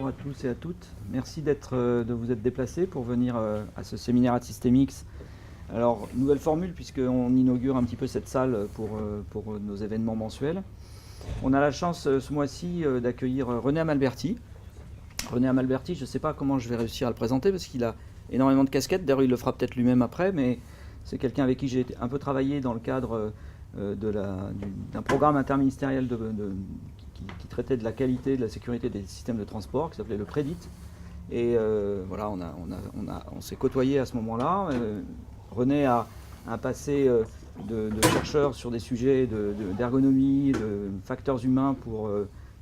bonjour à tous et à toutes. Merci de vous être déplacés pour venir à ce séminaire à Systemix. Alors, nouvelle formule puisqu'on inaugure un petit peu cette salle pour nos événements mensuels. On a la chance ce mois-ci d'accueillir René Amalberti. René Amalberti, je ne sais pas comment je vais réussir à le présenter parce qu'il a énormément de casquettes. D'ailleurs, il le fera peut-être lui-même après, mais c'est quelqu'un avec qui j'ai un peu travaillé dans le cadre d'un programme interministériel qui traitait de la qualité et de la sécurité des systèmes de transport, qui s'appelait le Prédit. Et voilà, on s'est côtoyé à ce moment-là. René a un passé de chercheur sur des sujets d'ergonomie, de facteurs humains pour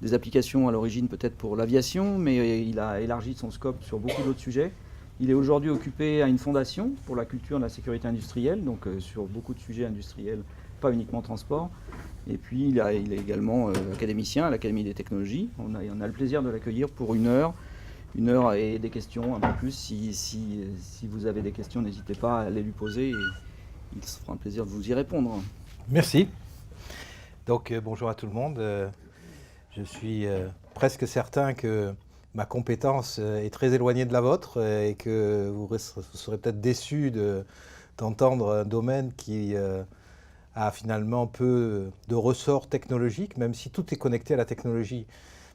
des applications à l'origine peut-être pour l'aviation, mais il a élargi son scope sur beaucoup d'autres sujets. Il est aujourd'hui occupé à une fondation pour la culture de la sécurité industrielle, donc sur beaucoup de sujets industriels, pas uniquement transport. Et puis il est également académicien à l'Académie des technologies. On a le plaisir de l'accueillir pour une heure et des questions un peu plus. Si vous avez des questions, n'hésitez pas à les lui poser et il se fera un plaisir de vous y répondre. Merci. Donc bonjour à tout le monde. Je suis presque certain que ma compétence est très éloignée de la vôtre et que vous serez peut-être déçus d'entendre un domaine qui a finalement peu de ressort technologique, même si tout est connecté à la technologie.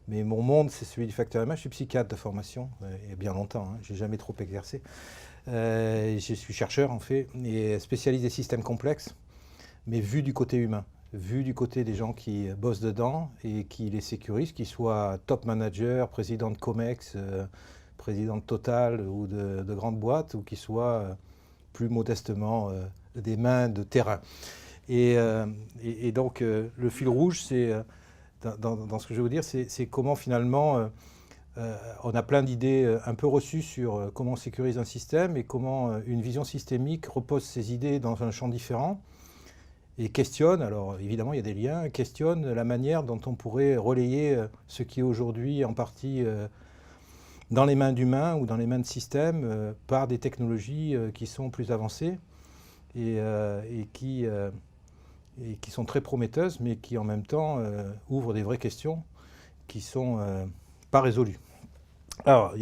Mais mon monde, c'est celui du facteur humain. Je suis psychiatre de formation, il y a bien longtemps, je n'ai jamais trop exercé. Je suis chercheur, en fait, et spécialiste des systèmes complexes, mais vu du côté humain, vu du côté des gens qui bossent dedans et qui les sécurisent, qu'ils soient top manager, président de Comex, président de Total ou de grandes boîtes, ou qu'ils soient plus modestement des mains de terrain. Et donc, le fil rouge, c'est, dans ce que je vais vous dire, c'est comment finalement on a plein d'idées un peu reçues sur comment on sécurise un système et comment une vision systémique repose ses idées dans un champ différent et questionne, alors évidemment il y a des liens, questionne la manière dont on pourrait relayer ce qui est aujourd'hui en partie dans les mains d'humains ou dans les mains de systèmes par des technologies qui sont plus avancées et qui sont très prometteuses, mais qui en même temps ouvrent des vraies questions qui ne sont pas résolues. Alors,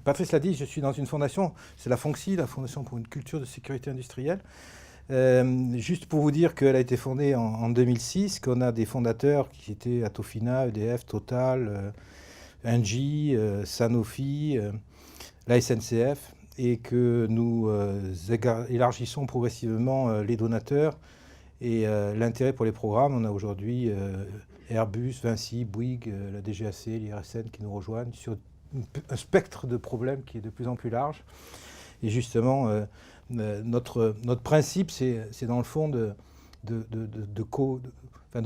Patrice l'a dit, je suis dans une fondation, c'est la FONCSI, la Fondation pour une culture de sécurité industrielle. Juste pour vous dire qu'elle a été fondée en 2006, qu'on a des fondateurs qui étaient Atofina, EDF, Total, Engie, Sanofi, la SNCF, et que nous élargissons progressivement les donateurs et l'intérêt pour les programmes. On a aujourd'hui Airbus, Vinci, Bouygues, la DGAC, l'IRSN qui nous rejoignent sur un spectre de problèmes qui est de plus en plus large. Et justement, notre principe, c'est dans le fond de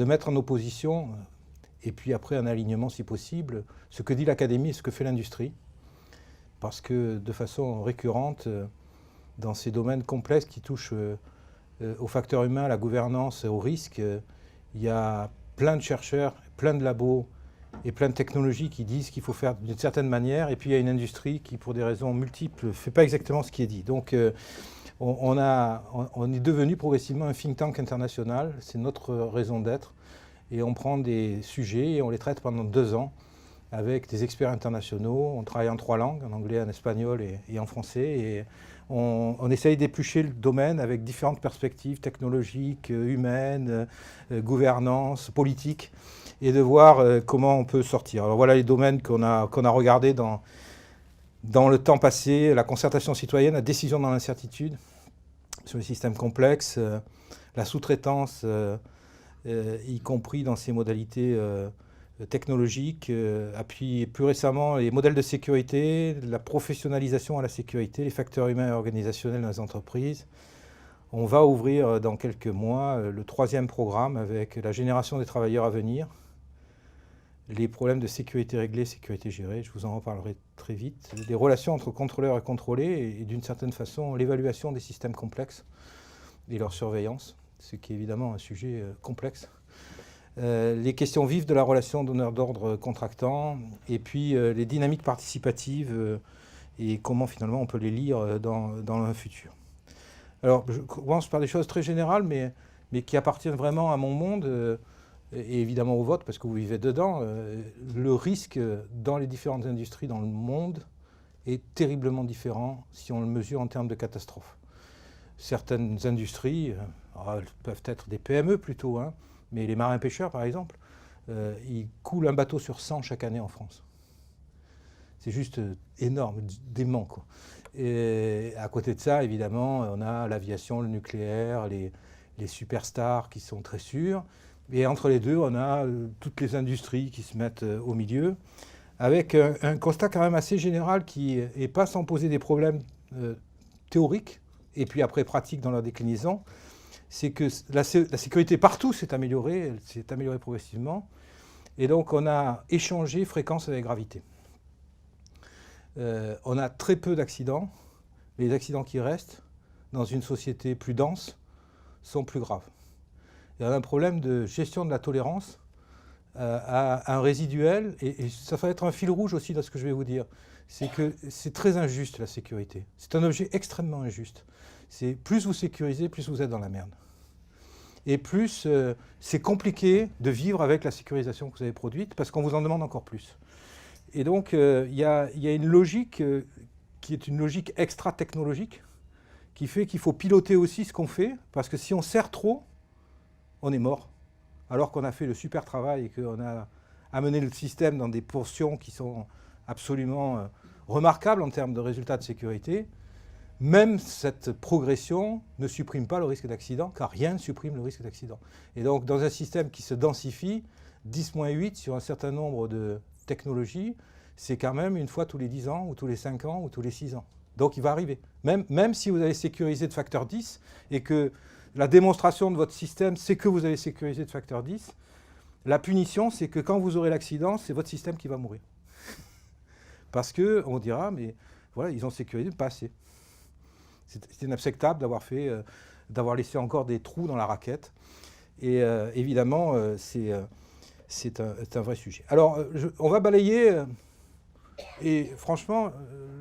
mettre en opposition, et puis après un alignement si possible, ce que dit l'académie et ce que fait l'industrie. Parce que de façon récurrente, dans ces domaines complexes qui touchent aux facteurs humains, à la gouvernance, au risque, il y a plein de chercheurs, plein de labos et plein de technologies qui disent qu'il faut faire d'une certaine manière, et puis il y a une industrie qui, pour des raisons multiples, ne fait pas exactement ce qui est dit. Donc on est devenu progressivement un think tank international, c'est notre raison d'être, et on prend des sujets et on les traite pendant 2 ans avec des experts internationaux. On travaille en 3 langues, en anglais, en espagnol et en français, et on essaye d'éplucher le domaine avec différentes perspectives technologiques, humaines, gouvernance, politique, et de voir comment on peut sortir. Alors voilà les domaines qu'on a regardés dans le temps passé: la concertation citoyenne, la décision dans l'incertitude sur les systèmes complexes, la sous-traitance, y compris dans ses modalités technologiques, puis plus récemment les modèles de sécurité, la professionnalisation à la sécurité, les facteurs humains et organisationnels dans les entreprises. On va ouvrir dans quelques mois le 3e programme avec la génération des travailleurs à venir, les problèmes de sécurité réglée, sécurité gérée, je vous en reparlerai très vite, les relations entre contrôleurs et contrôlés, et d'une certaine façon l'évaluation des systèmes complexes et leur surveillance, ce qui est évidemment un sujet complexe. Les questions vives de la relation donneur d'ordre contractant, et puis les dynamiques participatives et comment finalement on peut les lire dans un futur. Alors je commence par des choses très générales, mais qui appartiennent vraiment à mon monde. et évidemment au vôtre, parce que vous vivez dedans, le risque dans les différentes industries dans le monde est terriblement différent si on le mesure en termes de catastrophes. Certaines industries, elles peuvent être des PME plutôt, hein, mais les marins-pêcheurs par exemple, ils coulent un bateau sur 100 chaque année en France. C'est juste énorme, dément, quoi. Et à côté de ça, évidemment, on a l'aviation, le nucléaire, les superstars qui sont très sûrs. Et entre les deux, on a toutes les industries qui se mettent au milieu, avec un constat quand même assez général qui n'est pas sans poser des problèmes théoriques, et puis après pratiques dans leur déclinaison, c'est que la sécurité partout s'est améliorée, elle s'est améliorée progressivement, et donc on a échangé fréquence avec gravité. On a très peu d'accidents, mais les accidents qui restent dans une société plus dense sont plus graves. Il y a un problème de gestion de la tolérance à un résiduel, et ça va être un fil rouge aussi dans ce que je vais vous dire. C'est que c'est très injuste la sécurité. C'est un objet extrêmement injuste. C'est plus vous sécurisez, plus vous êtes dans la merde. Et plus c'est compliqué de vivre avec la sécurisation que vous avez produite, parce qu'on vous en demande encore plus. Et donc, il y a une logique qui est une logique extra-technologique, qui fait qu'il faut piloter aussi ce qu'on fait, parce que si on serre trop, on est mort. Alors qu'on a fait le super travail et qu'on a amené le système dans des portions qui sont absolument remarquables en termes de résultats de sécurité, même cette progression ne supprime pas le risque d'accident, car rien ne supprime le risque d'accident. Et donc, dans un système qui se densifie, 10-8 sur un certain nombre de technologies, c'est quand même une fois tous les 10 ans, ou tous les 5 ans, ou tous les 6 ans. Donc il va arriver. Même si vous avez sécurisé de facteur 10, et que la démonstration de votre système, c'est que vous avez sécurisé de facteur 10, la punition, c'est que quand vous aurez l'accident, c'est votre système qui va mourir. Parce qu'on dira, mais voilà, ils ont sécurisé, pas assez. C'est inacceptable d'avoir laissé encore des trous dans la raquette. Et évidemment, c'est un vrai sujet. Alors, on va balayer, et franchement,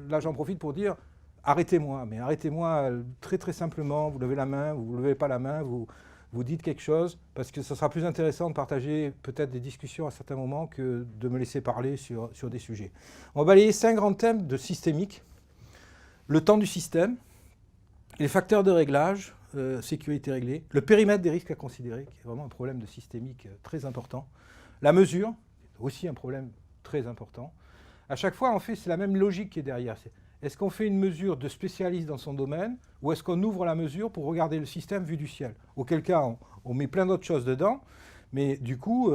là j'en profite pour dire, arrêtez-moi, mais arrêtez-moi très très simplement, vous levez la main, vous ne levez pas la main, vous dites quelque chose, parce que ce sera plus intéressant de partager peut-être des discussions à certains moments que de me laisser parler sur des sujets. On va balayer 5 grands thèmes de systémique, le temps du système, les facteurs de réglage, sécurité réglée, le périmètre des risques à considérer, qui est vraiment un problème de systémique très important, la mesure, aussi un problème très important. À chaque fois, en fait, c'est la même logique qui est derrière. Est-ce qu'on fait une mesure de spécialiste dans son domaine, ou est-ce qu'on ouvre la mesure pour regarder le système vu du ciel? Auquel cas, on met plein d'autres choses dedans, mais du coup,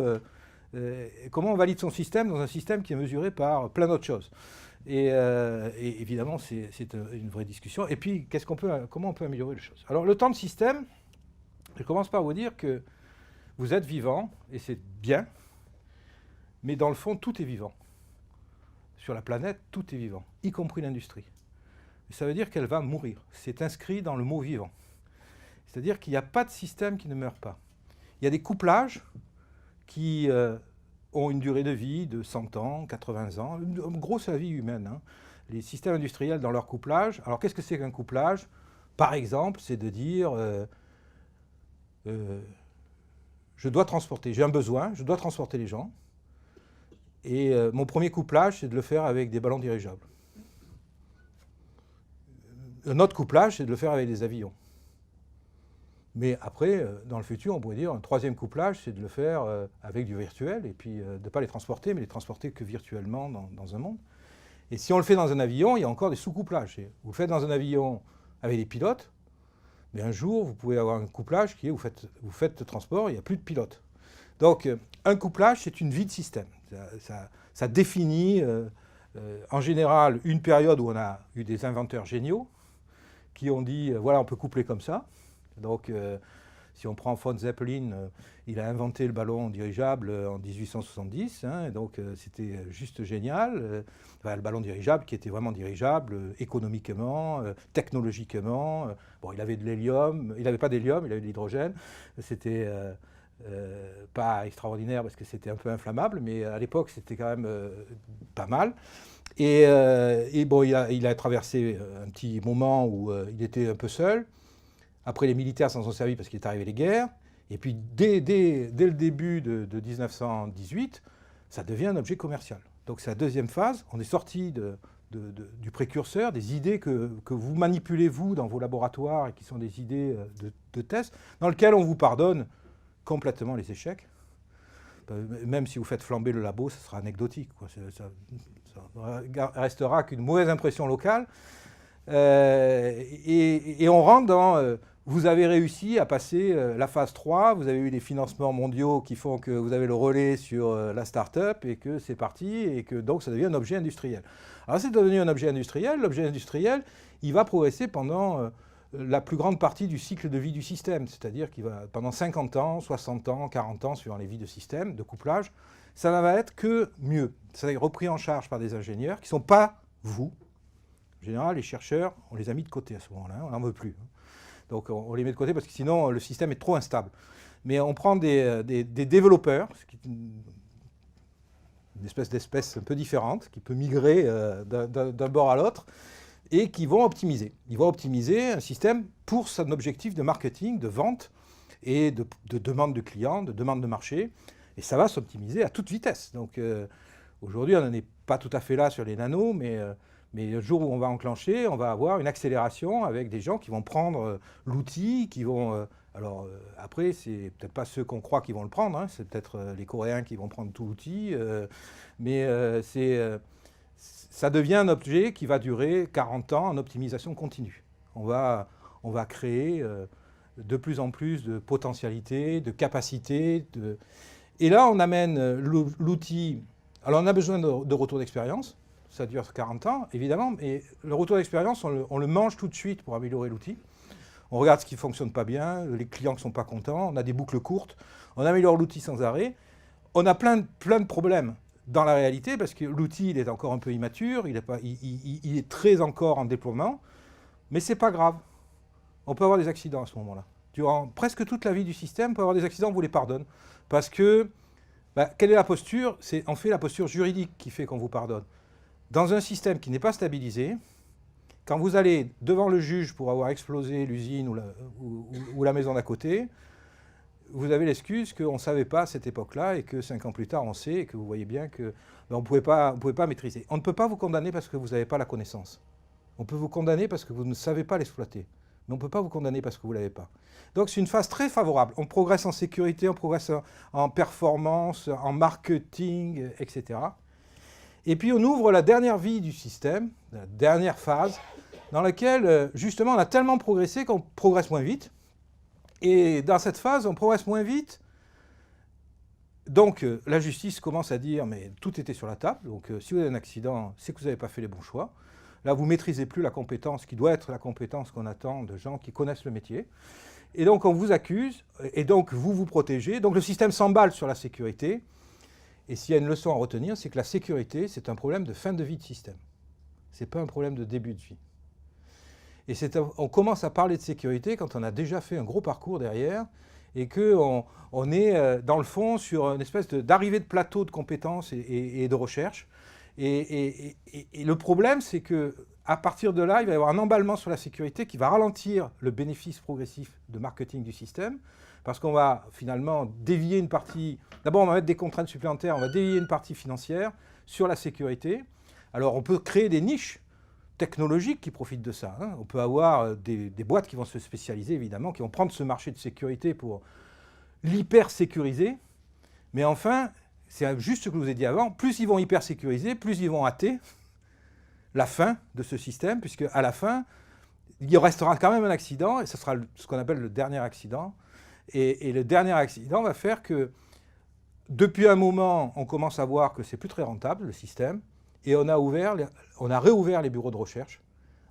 comment on valide son système dans un système qui est mesuré par plein d'autres choses? Et évidemment, c'est une vraie discussion. Et puis, comment on peut améliorer les choses? Alors, le temps de système, je commence par vous dire que vous êtes vivant, et c'est bien, mais dans le fond, tout est vivant. Sur la planète, tout est vivant, y compris l'industrie. Ça veut dire qu'elle va mourir. C'est inscrit dans le mot vivant. C'est-à-dire qu'il n'y a pas de système qui ne meurt pas. Il y a des couplages qui ont une durée de vie de 100 ans, 80 ans. En gros, c'est la vie humaine. Hein. Les systèmes industriels dans leur couplage. Alors, qu'est-ce que c'est qu'un couplage? Par exemple, c'est de dire je dois transporter, j'ai un besoin, je dois transporter les gens. Et mon premier couplage, c'est de le faire avec des ballons dirigeables. Un autre couplage, c'est de le faire avec des avions. Mais après, dans le futur, on pourrait dire un troisième couplage, c'est de le faire avec du virtuel, et puis de ne pas les transporter, mais les transporter que virtuellement dans un monde. Et si on le fait dans un avion, il y a encore des sous-couplages. Vous le faites dans un avion avec des pilotes, mais un jour, vous pouvez avoir un couplage qui est, vous faites le transport, il n'y a plus de pilote. Donc, un couplage, c'est une vie de système. Ça définit, en général, une période où on a eu des inventeurs géniaux qui ont dit, voilà, on peut coupler comme ça. Donc, si on prend von Zeppelin, il a inventé le ballon dirigeable en 1870, hein, donc c'était juste génial. Le ballon dirigeable qui était vraiment dirigeable économiquement, technologiquement. Bon, il avait de l'hélium, il n'avait pas d'hélium, il avait de l'hydrogène. C'était pas extraordinaire parce que c'était un peu inflammable, mais à l'époque c'était quand même pas mal. Et bon, il a traversé un petit moment où il était un peu seul. Après, les militaires s'en sont servis parce qu'il est arrivé les guerres. Et puis, dès le début de 1918, ça devient un objet commercial. Donc, c'est la deuxième phase. On est sorti du précurseur, des idées que vous manipulez, vous, dans vos laboratoires, et qui sont des idées de test, dans lesquelles on vous pardonne complètement les échecs. Même si vous faites flamber le labo, ça sera anecdotique, quoi. Ça restera qu'une mauvaise impression locale. Et on rentre dans... vous avez réussi à passer la phase 3, vous avez eu des financements mondiaux qui font que vous avez le relais sur la start-up et que c'est parti, et que donc ça devient un objet industriel. Alors c'est devenu un objet industriel. L'objet industriel, il va progresser pendant la plus grande partie du cycle de vie du système, c'est-à-dire qu'il va pendant 50 ans, 60 ans, 40 ans, suivant les vies de système, de couplage, ça ne va être que mieux. Ça va être repris en charge par des ingénieurs qui ne sont pas vous. En général, les chercheurs, on les a mis de côté à ce moment-là, on n'en veut plus. Donc on les met de côté parce que sinon le système est trop instable. Mais on prend des développeurs, ce qui est une espèce un peu différente, qui peut migrer d'un bord à l'autre, et qui vont optimiser. Ils vont optimiser un système pour son objectif de marketing, de vente, et de demande de clients, de demande de marché. Et ça va s'optimiser à toute vitesse. Donc aujourd'hui, on n'en est pas tout à fait là sur les nanos, mais le jour où on va enclencher, on va avoir une accélération avec des gens qui vont prendre l'outil, qui vont... après, c'est peut-être pas ceux qu'on croit qui vont le prendre, hein, c'est peut-être les Coréens qui vont prendre tout l'outil, mais ça devient un objet qui va durer 40 ans en optimisation continue. On va créer de plus en plus de potentialités, de capacités. Et là, on amène l'outil... Alors, on a besoin de retour d'expérience. Ça dure 40 ans, évidemment, mais le retour d'expérience, on le mange tout de suite pour améliorer l'outil. On regarde ce qui ne fonctionne pas bien, les clients qui ne sont pas contents, on a des boucles courtes, on améliore l'outil sans arrêt. On a plein de problèmes dans la réalité, parce que l'outil, il est encore un peu immature, il est très encore en déploiement, mais ce n'est pas grave. On peut avoir des accidents à ce moment-là. Durant presque toute la vie du système, on peut avoir des accidents, on vous les pardonne. Parce que, quelle est la posture? C'est en fait la posture juridique qui fait qu'on vous pardonne. Dans un système qui n'est pas stabilisé, quand vous allez devant le juge pour avoir explosé l'usine ou la maison d'à côté, vous avez l'excuse qu'on ne savait pas à cette époque-là et que 5 ans plus tard, on sait et que vous voyez bien qu'on ne pouvait pas maîtriser. On ne peut pas vous condamner parce que vous n'avez pas la connaissance. On peut vous condamner parce que vous ne savez pas l'exploiter. Mais on ne peut pas vous condamner parce que vous ne l'avez pas. Donc c'est une phase très favorable. On progresse en sécurité, on progresse en performance, en marketing, etc. Et puis on ouvre la dernière vie du système, la dernière phase, dans laquelle justement on a tellement progressé qu'on progresse moins vite. Et dans cette phase, on progresse moins vite. Donc la justice commence à dire, mais tout était sur la table, donc si vous avez un accident, c'est que vous n'avez pas fait les bons choix. Là, vous ne maîtrisez plus la compétence qui doit être la compétence qu'on attend de gens qui connaissent le métier. Et donc on vous accuse, et donc vous vous protégez. Donc le système s'emballe sur la sécurité. Et s'il y a une leçon à retenir, c'est que la sécurité, c'est un problème de fin de vie de système. Ce n'est pas un problème de début de vie. Et on commence à parler de sécurité quand on a déjà fait un gros parcours derrière et qu'on est, dans le fond, sur une espèce d'arrivée de plateau de compétences et de recherche. Et le problème, c'est qu'à partir de là, il va y avoir un emballement sur la sécurité qui va ralentir le bénéfice progressif de marketing du système, parce qu'on va finalement dévier une partie... D'abord, on va mettre des contraintes supplémentaires, on va dévier une partie financière sur la sécurité. Alors, on peut créer des niches technologiques qui profitent de ça, hein. On peut avoir des boîtes qui vont se spécialiser, évidemment, qui vont prendre ce marché de sécurité pour l'hyper-sécuriser. Mais enfin, c'est juste ce que je vous ai dit avant, plus ils vont hyper-sécuriser, plus ils vont hâter la fin de ce système, puisque à la fin, il restera quand même un accident, et ce sera ce qu'on appelle le dernier accident. Et le dernier accident va faire que, depuis un moment, on commence à voir que c'est plus très rentable, le système, et on a réouvert les bureaux de recherche,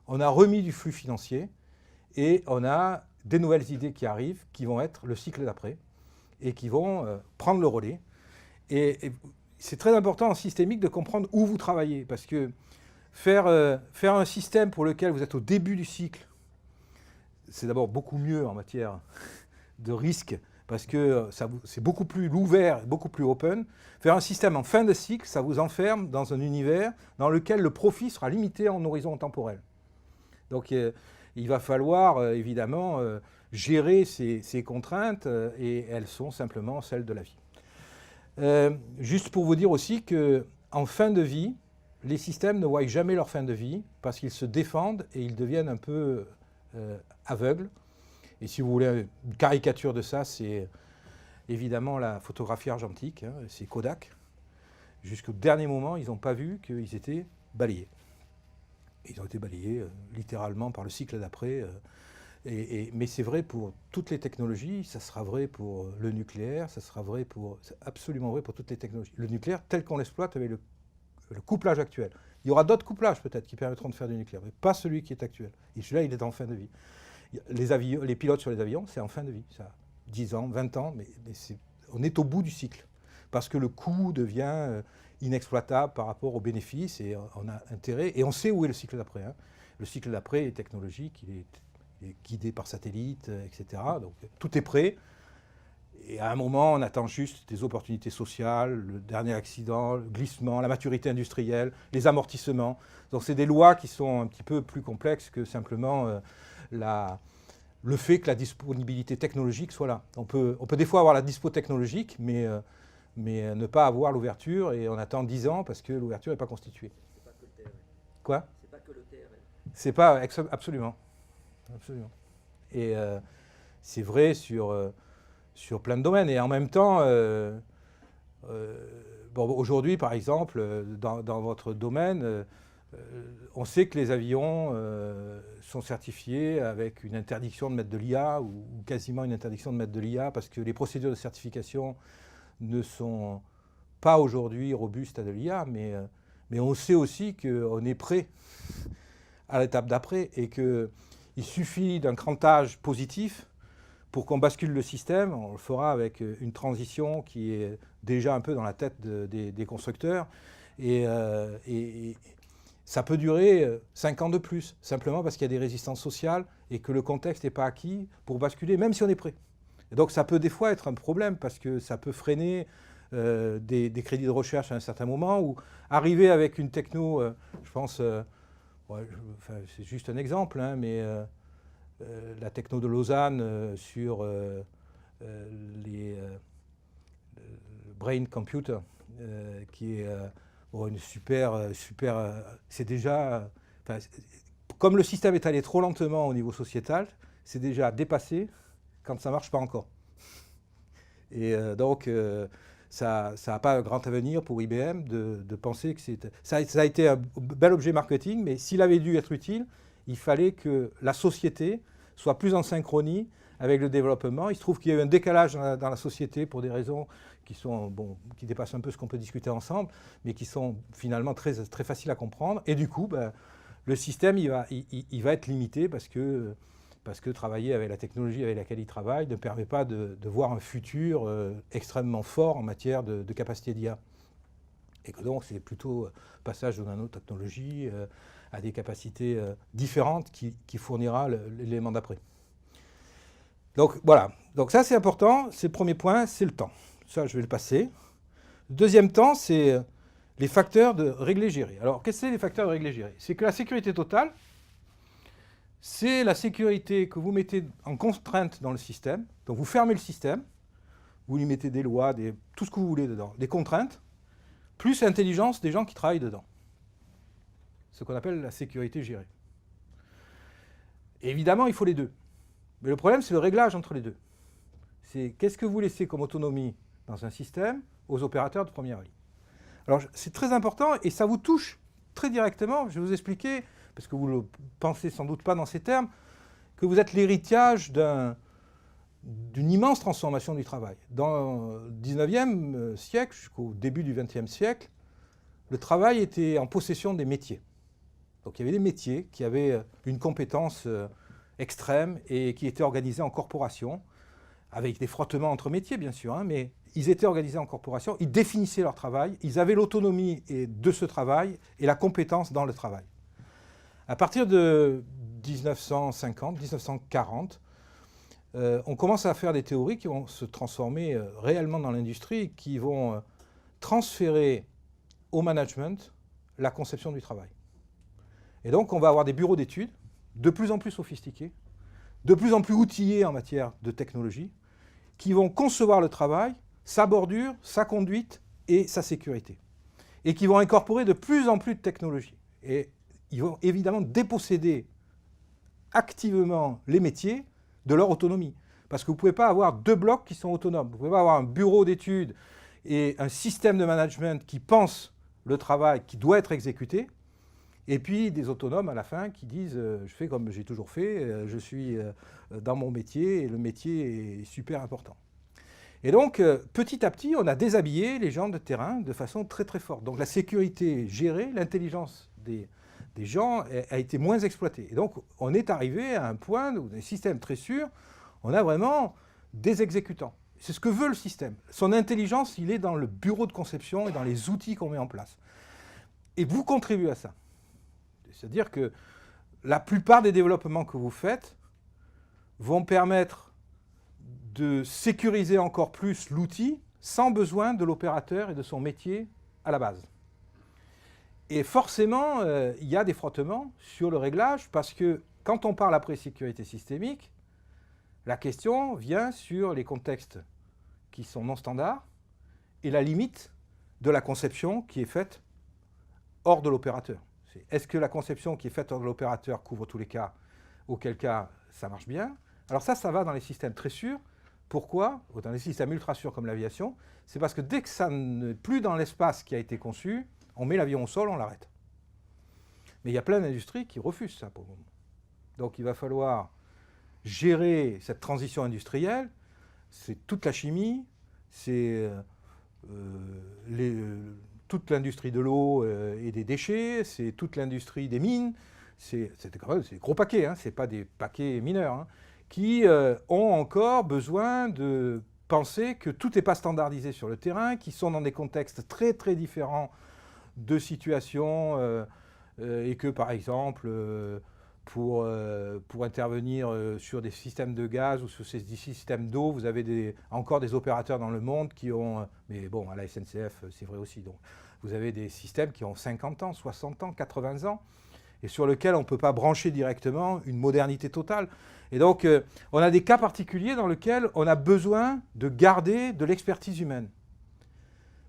on a remis du flux financier, et on a des nouvelles idées qui arrivent, qui vont être le cycle d'après, et qui vont prendre le relais. Et c'est très important en systémique de comprendre où vous travaillez, parce que faire un système pour lequel vous êtes au début du cycle, c'est d'abord beaucoup mieux en matière de risque, parce que c'est beaucoup plus ouvert, beaucoup plus open. Faire un système en fin de cycle, ça vous enferme dans un univers dans lequel le profit sera limité en horizon temporel. Donc il va falloir évidemment gérer ces contraintes et elles sont simplement celles de la vie. Juste pour vous dire aussi qu'en fin de vie, les systèmes ne voient jamais leur fin de vie parce qu'ils se défendent et ils deviennent un peu aveugles. Et si vous voulez une caricature de ça, c'est évidemment la photographie argentique, hein, c'est Kodak. Jusqu'au dernier moment, ils n'ont pas vu qu'ils étaient balayés. Ils ont été balayés littéralement par le cycle d'après. Mais c'est vrai pour toutes les technologies, ça sera vrai pour le nucléaire, c'est absolument vrai pour toutes les technologies. Le nucléaire, tel qu'on l'exploite avec le couplage actuel. Il y aura d'autres couplages peut-être qui permettront de faire du nucléaire, mais pas celui qui est actuel. Et celui-là, il est en fin de vie. Les pilotes sur les avions, c'est en fin de vie. Ça a 10 ans, 20 ans, mais on est au bout du cycle. Parce que le coût devient inexploitable par rapport aux bénéfices et on a intérêt. Et on sait où est le cycle d'après. Hein. Le cycle d'après est technologique, il est guidé par satellite, etc. Donc tout est prêt. Et à un moment, on attend juste des opportunités sociales, le dernier accident, le glissement, la maturité industrielle, les amortissements. Donc c'est des lois qui sont un petit peu plus complexes que simplement le fait que la disponibilité technologique soit là. On peut des fois avoir la dispo technologique, mais ne pas avoir l'ouverture, et on attend 10 ans parce que l'ouverture n'est pas constituée. C'est pas que le TRL. Quoi? C'est pas que le TRL. C'est pas, absolument. Absolument. Et c'est vrai sur plein de domaines. Et en même temps, aujourd'hui, par exemple, dans votre domaine, on sait que les avions sont certifiés avec une interdiction de mettre de l'IA ou quasiment une interdiction de mettre de l'IA parce que les procédures de certification ne sont pas aujourd'hui robustes à de l'IA, mais on sait aussi qu'on est prêt à l'étape d'après et qu'il suffit d'un crantage positif pour qu'on bascule le système. On le fera avec une transition qui est déjà un peu dans la tête des constructeurs. Et ça peut durer 5 ans de plus, simplement parce qu'il y a des résistances sociales et que le contexte n'est pas acquis pour basculer, même si on est prêt. Et donc ça peut des fois être un problème parce que ça peut freiner des crédits de recherche à un certain moment ou arriver avec une techno, je pense, c'est juste un exemple, hein, mais la techno de Lausanne sur les brain computer, qui est une super, c'est déjà, comme le système est allé trop lentement au niveau sociétal, c'est déjà dépassé quand ça ne marche pas encore. Et donc, ça n'a pas un grand avenir pour IBM de penser que ça a été un bel objet marketing, mais s'il avait dû être utile, il fallait que la société soit plus en synchronie avec le développement. Il se trouve qu'il y a eu un décalage dans la société pour des raisons qui dépassent un peu ce qu'on peut discuter ensemble, mais qui sont finalement très, très faciles à comprendre. Et du coup, le système il va être limité parce que travailler avec la technologie avec laquelle il travaille ne permet pas de voir un futur extrêmement fort en matière de capacité d'IA. Et que donc c'est plutôt passage de nanotechnologie à des capacités différentes qui fournira l'élément d'après. Donc voilà, donc ça c'est important, c'est le premier point, c'est le temps. Ça je vais le passer. Le deuxième temps, c'est les facteurs de régler-gérer. Alors qu'est-ce que c'est les facteurs de régler-gérer? C'est que la sécurité totale, c'est la sécurité que vous mettez en contrainte dans le système. Donc vous fermez le système, vous lui mettez des lois, tout ce que vous voulez dedans, des contraintes, plus l'intelligence des gens qui travaillent dedans. Ce qu'on appelle la sécurité gérée. Et évidemment, il faut les deux. Mais le problème, c'est le réglage entre les deux. C'est qu'est-ce que vous laissez comme autonomie dans un système aux opérateurs de première ligne. Alors c'est très important et ça vous touche très directement. Je vais vous expliquer, parce que vous ne le pensez sans doute pas dans ces termes, que vous êtes l'héritage d'une immense transformation du travail. Dans le 19e siècle jusqu'au début du 20e siècle, le travail était en possession des métiers. Donc il y avait des métiers qui avaient une compétence extrême et qui étaient organisés en corporation, avec des frottements entre métiers bien sûr, hein, mais ils étaient organisés en corporation, ils définissaient leur travail, ils avaient l'autonomie de ce travail et la compétence dans le travail. À partir de 1950, 1940, on commence à faire des théories qui vont se transformer réellement dans l'industrie, qui vont transférer au management la conception du travail. Et donc on va avoir des bureaux d'études de plus en plus sophistiqués, de plus en plus outillés en matière de technologie, qui vont concevoir le travail, sa bordure, sa conduite et sa sécurité. Et qui vont incorporer de plus en plus de technologies. Et ils vont évidemment déposséder activement les métiers de leur autonomie. Parce que vous ne pouvez pas avoir deux blocs qui sont autonomes. Vous ne pouvez pas avoir un bureau d'études et un système de management qui pense le travail qui doit être exécuté, et puis des autonomes à la fin qui disent je fais comme j'ai toujours fait, je suis dans mon métier et le métier est super important. Et donc petit à petit on a déshabillé les gens de terrain de façon très très forte. Donc la sécurité gérée, l'intelligence des gens a été moins exploitée. Et donc on est arrivé à un point où des systèmes très sûrs, on a vraiment des exécutants. C'est ce que veut le système. Son intelligence, il est dans le bureau de conception et dans les outils qu'on met en place. Et vous contribuez à ça. C'est-à-dire que la plupart des développements que vous faites vont permettre de sécuriser encore plus l'outil sans besoin de l'opérateur et de son métier à la base. Et forcément, il y a des frottements sur le réglage parce que quand on parle après sécurité systémique, la question vient sur les contextes qui sont non standards et la limite de la conception qui est faite hors de l'opérateur. Est-ce que la conception qui est faite hors de l'opérateur couvre tous les cas, auquel cas ça marche bien? Alors ça va dans les systèmes très sûrs. Pourquoi? Dans les systèmes ultra sûrs comme l'aviation, c'est parce que dès que ça n'est plus dans l'espace qui a été conçu, on met l'avion au sol, on l'arrête. Mais il y a plein d'industries qui refusent ça pour le moment. Donc il va falloir gérer cette transition industrielle. C'est toute la chimie, c'est toute l'industrie de l'eau et des déchets, c'est toute l'industrie des mines, c'est des gros paquets, hein, ce n'est pas des paquets mineurs, hein, qui ont encore besoin de penser que tout n'est pas standardisé sur le terrain, qui sont dans des contextes très très différents de situations, et que par exemple, pour intervenir sur des systèmes de gaz ou sur ces systèmes d'eau, vous avez encore des opérateurs dans le monde qui ont, mais bon, à la SNCF, c'est vrai aussi, donc vous avez des systèmes qui ont 50 ans, 60 ans, 80 ans, et sur lesquels on ne peut pas brancher directement une modernité totale. Et donc, on a des cas particuliers dans lesquels on a besoin de garder de l'expertise humaine.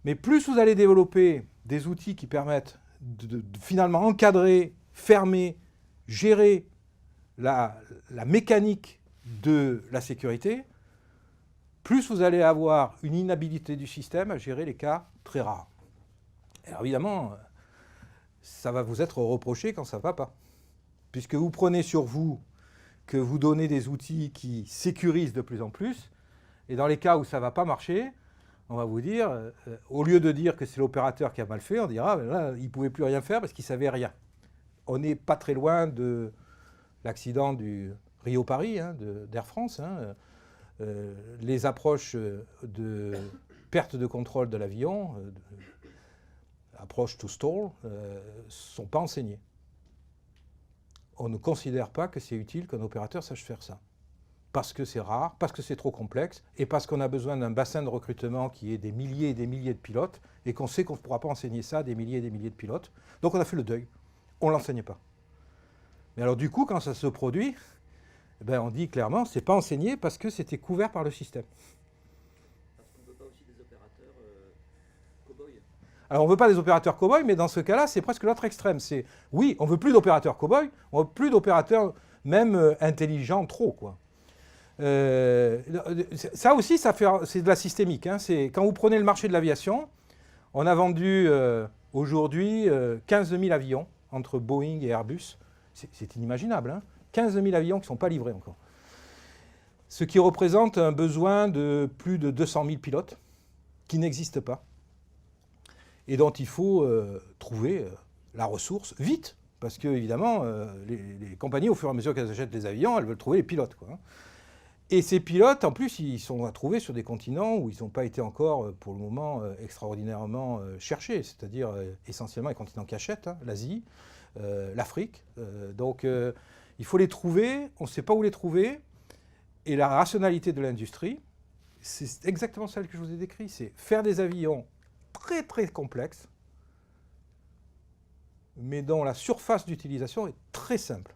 Mais plus vous allez développer des outils qui permettent de finalement encadrer, fermer, gérer la mécanique de la sécurité, plus vous allez avoir une inhabilité du système à gérer les cas très rares. Alors évidemment, ça va vous être reproché quand ça ne va pas. Puisque vous prenez sur vous que vous donnez des outils qui sécurisent de plus en plus, et dans les cas où ça ne va pas marcher, on va vous dire, au lieu de dire que c'est l'opérateur qui a mal fait, on dira, là, il ne pouvait plus rien faire parce qu'il ne savait rien. On n'est pas très loin de l'accident du Rio-Paris, hein, d'Air France. Hein. Les approches de perte de contrôle de l'avion, approche to stall, ne sont pas enseignées. On ne considère pas que c'est utile qu'un opérateur sache faire ça. Parce que c'est rare, parce que c'est trop complexe, et parce qu'on a besoin d'un bassin de recrutement qui est des milliers et des milliers de pilotes, et qu'on sait qu'on ne pourra pas enseigner ça à des milliers et des milliers de pilotes. Donc on a fait le deuil. On ne l'enseignait pas. Mais alors du coup, quand ça se produit, eh ben, on dit clairement, c'est pas enseigné parce que c'était couvert par le système. Parce qu'on ne veut pas aussi des opérateurs cow-boys. Alors on ne veut pas des opérateurs cow-boys, mais dans ce cas-là, c'est presque l'autre extrême. C'est, oui, on ne veut plus d'opérateurs cow-boys, on ne veut plus d'opérateurs même intelligents trop, quoi. Ça aussi, c'est de la systémique. Hein. Quand vous prenez le marché de l'aviation, on a vendu aujourd'hui 15 000 avions entre Boeing et Airbus. C'est inimaginable, hein. 15 000 avions qui ne sont pas livrés encore. Ce qui représente un besoin de plus de 200 000 pilotes qui n'existent pas et dont il faut trouver la ressource vite. Parce que, évidemment, les compagnies, au fur et à mesure qu'elles achètent des avions, elles veulent trouver les pilotes, quoi. Et ces pilotes, en plus, ils sont à trouver sur des continents où ils n'ont pas été encore, pour le moment, extraordinairement cherchés, c'est-à-dire essentiellement les continents qui achètent, hein, l'Asie, l'Afrique. Donc, il faut les trouver, on ne sait pas où les trouver, et la rationalité de l'industrie, c'est exactement celle que je vous ai décrite, c'est faire des avions très très complexes, mais dont la surface d'utilisation est très simple.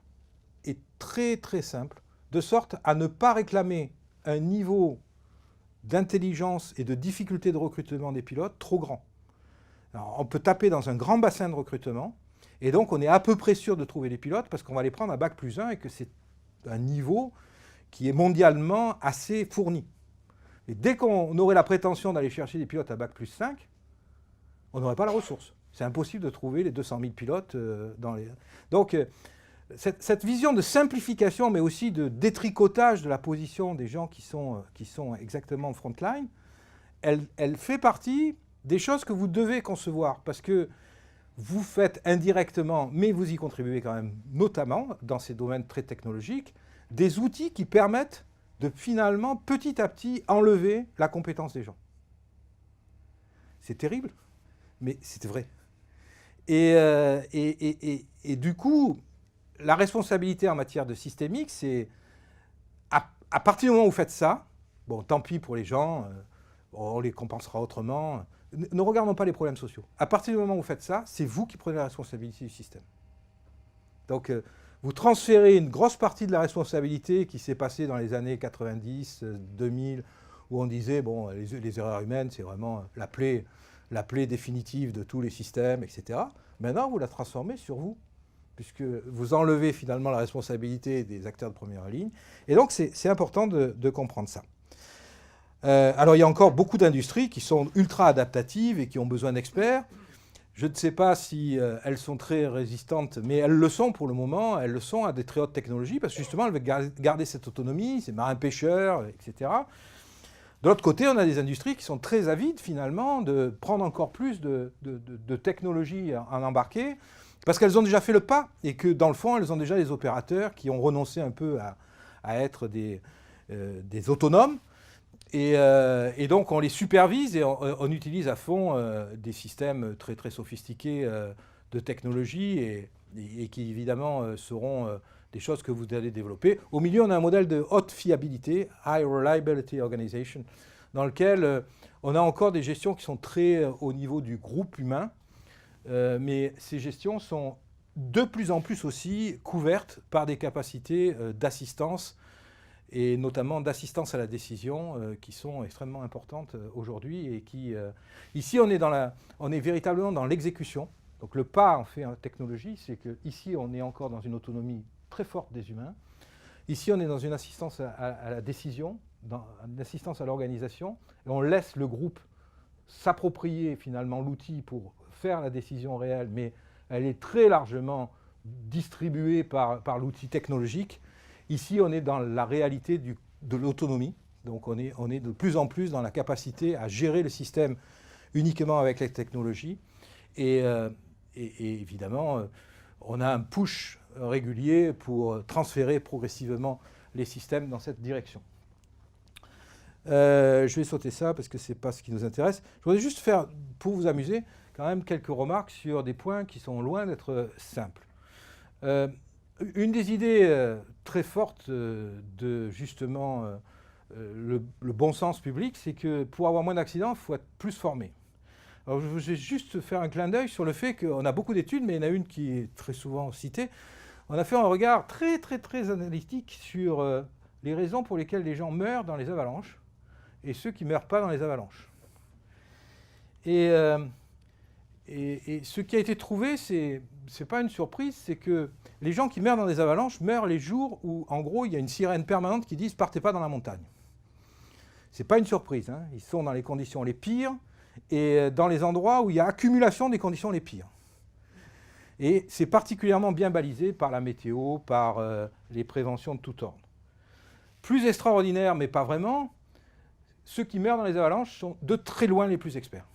est très très simple, de sorte à ne pas réclamer un niveau d'intelligence et de difficulté de recrutement des pilotes trop grand. Alors, on peut taper dans un grand bassin de recrutement, et donc on est à peu près sûr de trouver les pilotes parce qu'on va les prendre à Bac+1 et que c'est un niveau qui est mondialement assez fourni. Et dès qu'on aurait la prétention d'aller chercher des pilotes à Bac+5, on n'aurait pas la ressource. C'est impossible de trouver les 200 000 pilotes dans les... Donc, cette vision de simplification, mais aussi de détricotage de la position des gens qui sont exactement en frontline, elle fait partie des choses que vous devez concevoir, parce que vous faites indirectement, mais vous y contribuez quand même, notamment dans ces domaines très technologiques, des outils qui permettent de finalement, petit à petit, enlever la compétence des gens. C'est terrible, mais c'est vrai. Et du coup, la responsabilité en matière de systémique, c'est à partir du moment où vous faites ça, bon, tant pis pour les gens, on les compensera autrement. Ne regardons pas les problèmes sociaux. À partir du moment où vous faites ça, c'est vous qui prenez la responsabilité du système. Donc, vous transférez une grosse partie de la responsabilité qui s'est passée dans les années 90, 2000, où on disait, bon, les erreurs humaines, c'est vraiment la plaie définitive de tous les systèmes, etc. Maintenant, vous la transformez sur vous, puisque vous enlevez finalement la responsabilité des acteurs de première ligne. Et donc, c'est important de comprendre ça. Alors, il y a encore beaucoup d'industries qui sont ultra adaptatives et qui ont besoin d'experts. Je ne sais pas si elles sont très résistantes, mais elles le sont pour le moment. Elles le sont à des très hautes technologies, parce que justement, elles veulent garder cette autonomie, ces marins-pêcheurs, etc. De l'autre côté, on a des industries qui sont très avides, finalement, de prendre encore plus de technologies en embarqué, parce qu'elles ont déjà fait le pas, et que, dans le fond, elles ont déjà des opérateurs qui ont renoncé un peu à être des autonomes. Et donc, on les supervise et on utilise à fond des systèmes très, très sophistiqués de technologie et qui, évidemment, seront des choses que vous allez développer. Au milieu, on a un modèle de haute fiabilité, High Reliability Organization, dans lequel on a encore des gestions qui sont très au niveau du groupe humain, mais ces gestions sont de plus en plus aussi couvertes par des capacités d'assistance, et notamment d'assistance à la décision, qui sont extrêmement importantes aujourd'hui, et qui, ici, on est véritablement dans l'exécution. Donc le pas en fait en technologie, c'est qu'ici, on est encore dans une autonomie très forte des humains. Ici, on est dans une assistance à la décision, une assistance à l'organisation, et on laisse le groupe s'approprier finalement l'outil pour faire la décision réelle, mais elle est très largement distribuée par l'outil technologique. Ici, on est dans la réalité de l'autonomie, donc on est de plus en plus dans la capacité à gérer le système uniquement avec les technologies. Et évidemment, on a un push régulier pour transférer progressivement les systèmes dans cette direction. Je vais sauter ça parce que ce n'est pas ce qui nous intéresse. Je voudrais juste faire, pour vous amuser, quand même quelques remarques sur des points qui sont loin d'être simples. Une des idées très fortes de justement le bon sens public, c'est que pour avoir moins d'accidents, il faut être plus formé. Alors je vais juste faire un clin d'œil sur le fait qu'on a beaucoup d'études, mais il y en a une qui est très souvent citée. On a fait un regard très très très analytique sur les raisons pour lesquelles les gens meurent dans les avalanches et ceux qui ne meurent pas dans les avalanches. Et ce qui a été trouvé, c'est pas une surprise, c'est que les gens qui meurent dans des avalanches meurent les jours où, en gros, il y a une sirène permanente qui dit « partez pas dans la montagne ». C'est pas une surprise, hein. Ils sont dans les conditions les pires et dans les endroits où il y a accumulation des conditions les pires. Et c'est particulièrement bien balisé par la météo, par les préventions de tout ordre. Plus extraordinaire, mais pas vraiment, ceux qui meurent dans les avalanches sont de très loin les plus experts.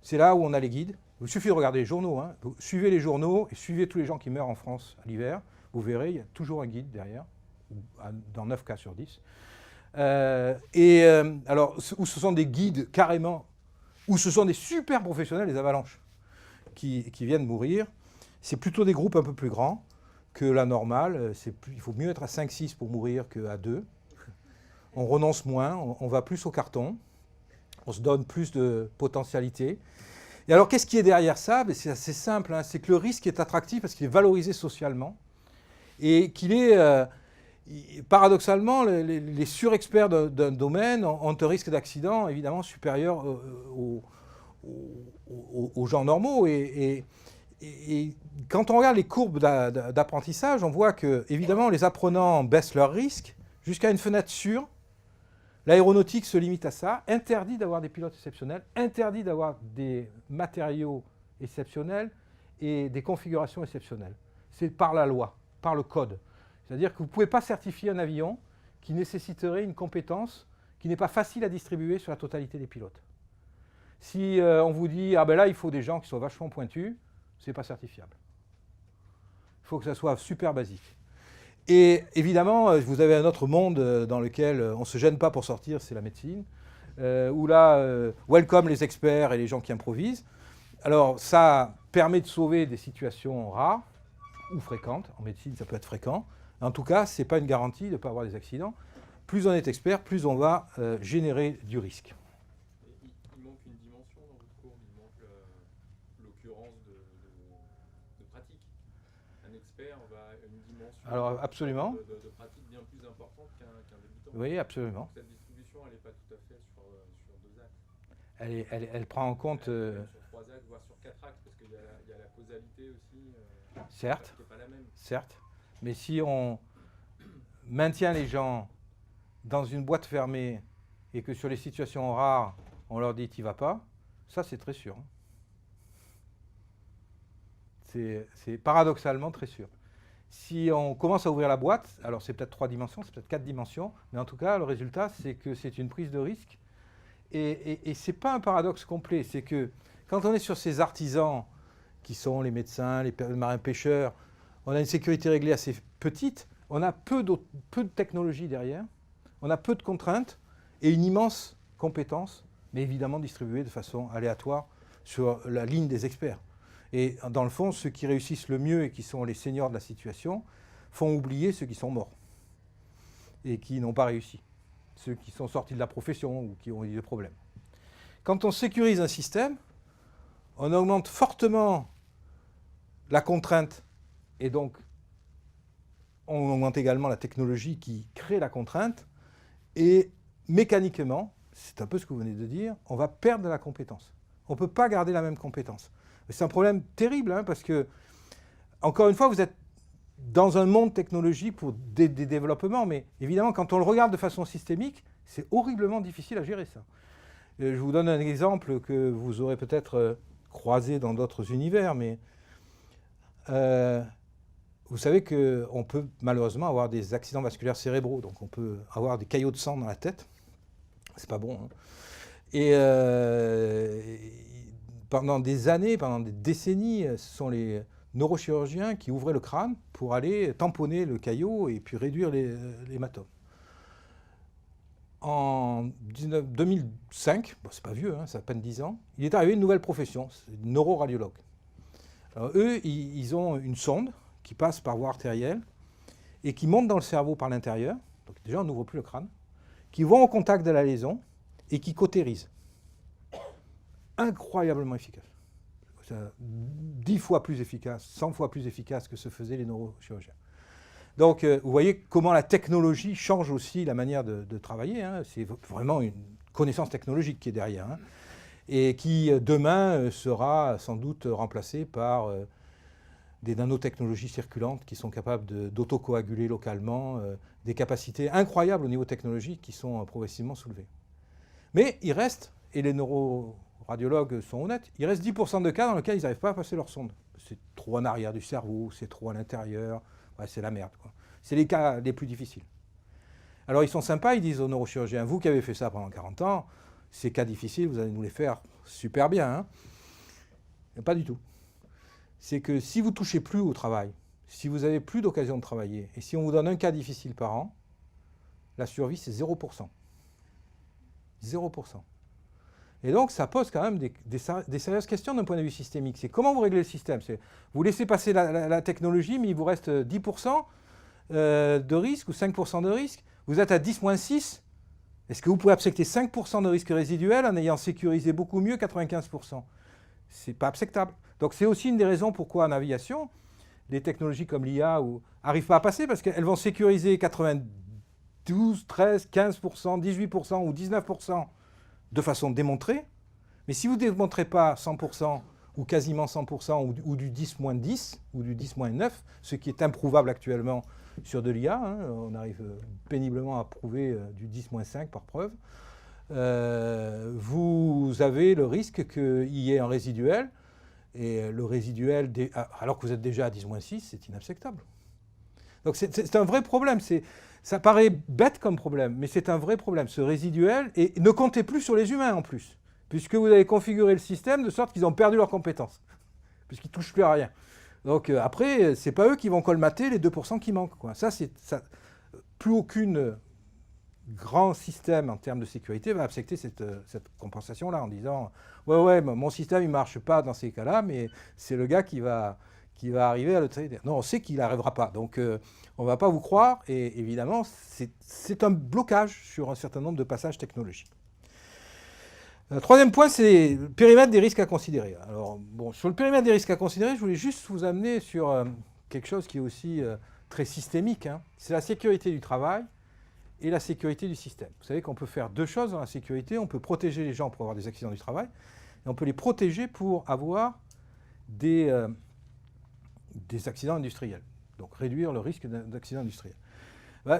C'est là où on a les guides. Il suffit de regarder les journaux. Hein. Vous suivez les journaux et suivez tous les gens qui meurent en France à l'hiver. Vous verrez, il y a toujours un guide derrière, dans 9 cas sur 10. Alors, où ce sont des guides carrément, ou ce sont des super professionnels, les avalanches, qui viennent mourir. C'est plutôt des groupes un peu plus grands que la normale. Il faut mieux être à 5-6 pour mourir qu'à 2. On renonce moins, on va plus au carton. On se donne plus de potentialité. Et alors, qu'est-ce qui est derrière ça? C'est assez simple, hein. C'est que le risque est attractif parce qu'il est valorisé socialement. et qu'il est, paradoxalement, les surexperts d'un domaine ont un risque d'accident évidemment supérieur aux gens normaux. Et quand on regarde les courbes d'apprentissage, on voit que, évidemment, les apprenants baissent leurs risques jusqu'à une fenêtre sûre. L'aéronautique se limite à ça. Interdit d'avoir des pilotes exceptionnels, interdit d'avoir des matériaux exceptionnels et des configurations exceptionnelles. C'est par la loi, par le code. C'est-à-dire que vous ne pouvez pas certifier un avion qui nécessiterait une compétence qui n'est pas facile à distribuer sur la totalité des pilotes. Si on vous dit, ah ben là, il faut des gens qui soient vachement pointus, ce n'est pas certifiable. Il faut que ça soit super basique. Et évidemment, vous avez un autre monde dans lequel on ne se gêne pas pour sortir, c'est la médecine, où là, welcome les experts et les gens qui improvisent. Alors ça permet de sauver des situations rares ou fréquentes. En médecine, ça peut être fréquent. En tout cas, ce n'est pas une garantie de ne pas avoir des accidents. Plus on est expert, plus on va générer du risque. Il manque une dimension dans votre cours, il manque l'occurrence de pratique. Un expert va à une dimension Alors, absolument. de pratique bien plus importante qu'un débutant. Oui, absolument. Donc, cette distribution, elle n'est pas tout à fait sur 2 axes. Elle prend en compte... Sur 3 axes, voire sur 4 axes, parce qu'il y a la causalité aussi certes, qui n'est pas la même. certes. Mais si on maintient les gens dans une boîte fermée et que sur les situations rares, on leur dit « t'y vas pas », ça c'est très sûr. C'est paradoxalement très sûr. Si on commence à ouvrir la boîte, alors c'est peut-être 3 dimensions, c'est peut-être 4 dimensions, mais en tout cas, le résultat, c'est que c'est une prise de risque. Et ce n'est pas un paradoxe complet, c'est que quand on est sur ces artisans qui sont les médecins, les marins-pêcheurs, on a une sécurité réglée assez petite, on a peu de technologie derrière, on a peu de contraintes et une immense compétence, mais évidemment distribuée de façon aléatoire sur la ligne des experts. Et dans le fond, ceux qui réussissent le mieux et qui sont les seniors de la situation font oublier ceux qui sont morts et qui n'ont pas réussi, ceux qui sont sortis de la profession ou qui ont eu des problèmes. Quand on sécurise un système, on augmente fortement la contrainte et donc on augmente également la technologie qui crée la contrainte et mécaniquement, c'est un peu ce que vous venez de dire, on va perdre de la compétence. On ne peut pas garder la même compétence. C'est un problème terrible hein, parce que, encore une fois, vous êtes dans un monde technologique pour des développements, mais évidemment, quand on le regarde de façon systémique, c'est horriblement difficile à gérer ça. Je vous donne un exemple que vous aurez peut-être croisé dans d'autres univers, mais vous savez qu'on peut malheureusement avoir des accidents vasculaires cérébraux, donc on peut avoir des caillots de sang dans la tête, c'est pas bon. Hein. Et pendant des années, pendant des décennies, ce sont les neurochirurgiens qui ouvraient le crâne pour aller tamponner le caillot et puis réduire l'hématome. En 2005, bon, c'est pas vieux, hein, ça a à peine 10 ans, il est arrivé une nouvelle profession, c'est neuroradiologue. Alors eux, ils ont une sonde qui passe par voie artérielle et qui monte dans le cerveau par l'intérieur, donc déjà on n'ouvre plus le crâne, qui vont au contact de la lésion et qui cautérisent. Incroyablement efficace. 10 fois plus efficace, 100 fois plus efficace que ce faisaient les neurochirurgiens. Donc, vous voyez comment la technologie change aussi la manière de travailler. Hein. C'est vraiment une connaissance technologique qui est derrière. Hein. Et qui, demain, sera sans doute remplacée par des nanotechnologies circulantes qui sont capables d'autocoaguler localement, des capacités incroyables au niveau technologique qui sont progressivement soulevées. Mais il reste, et les neuroradiologues sont honnêtes, il reste 10% de cas dans lesquels ils n'arrivent pas à passer leur sonde. C'est trop en arrière du cerveau, c'est trop à l'intérieur. Ouais, c'est la merde, quoi. C'est les cas les plus difficiles. Alors ils sont sympas, ils disent aux neurochirurgiens, vous qui avez fait ça pendant 40 ans, ces cas difficiles, vous allez nous les faire super bien. Hein. Mais pas du tout. C'est que si vous ne touchez plus au travail, si vous n'avez plus d'occasion de travailler, et si on vous donne un cas difficile par an, la survie c'est 0%. 0%. Et donc ça pose quand même des sérieuses questions d'un point de vue systémique. C'est comment vous réglez le système. Vous laissez passer la technologie, mais il vous reste 10% de risque ou 5% de risque. Vous êtes à 10-6. Est-ce que vous pouvez accepter 5% de risque résiduel en ayant sécurisé beaucoup mieux 95%? Ce n'est pas acceptable. Donc c'est aussi une des raisons pourquoi en aviation, des technologies comme l'IA n'arrivent pas à passer parce qu'elles vont sécuriser 92, 13, 15%, 18% ou 19% de façon démontrée. Mais si vous ne démontrez pas 100% ou quasiment 100% ou du 10-10 ou du 10-9, ce qui est improuvable actuellement sur de l'IA, hein, on arrive péniblement à prouver du 10-5 par preuve, vous avez le risque qu'il y ait un résiduel, et le résiduel, alors que vous êtes déjà à 10-6, c'est inacceptable. Donc c'est un vrai problème. Ça paraît bête comme problème, mais c'est un vrai problème, ce résiduel, et ne comptez plus sur les humains en plus, puisque vous avez configuré le système de sorte qu'ils ont perdu leurs compétences, puisqu'ils ne touchent plus à rien. Donc après, ce n'est pas eux qui vont colmater les 2% qui manquent, quoi. Plus aucune grand système en termes de sécurité va accepter cette compensation-là en disant « Ouais, mon système, il ne marche pas dans ces cas-là, mais c'est le gars qui va arriver à le traiter. » Non, on sait qu'il n'arrivera pas. Donc, on ne va pas vous croire. Et évidemment, c'est un blocage sur un certain nombre de passages technologiques. Troisième point, c'est le périmètre des risques à considérer. Alors, bon, sur le périmètre des risques à considérer, je voulais juste vous amener sur quelque chose qui est aussi très systémique, hein. C'est la sécurité du travail et la sécurité du système. Vous savez qu'on peut faire deux choses dans la sécurité. On peut protéger les gens pour avoir des accidents du travail et on peut les protéger pour avoir des accidents industriels. Donc réduire le risque d'accident industriel.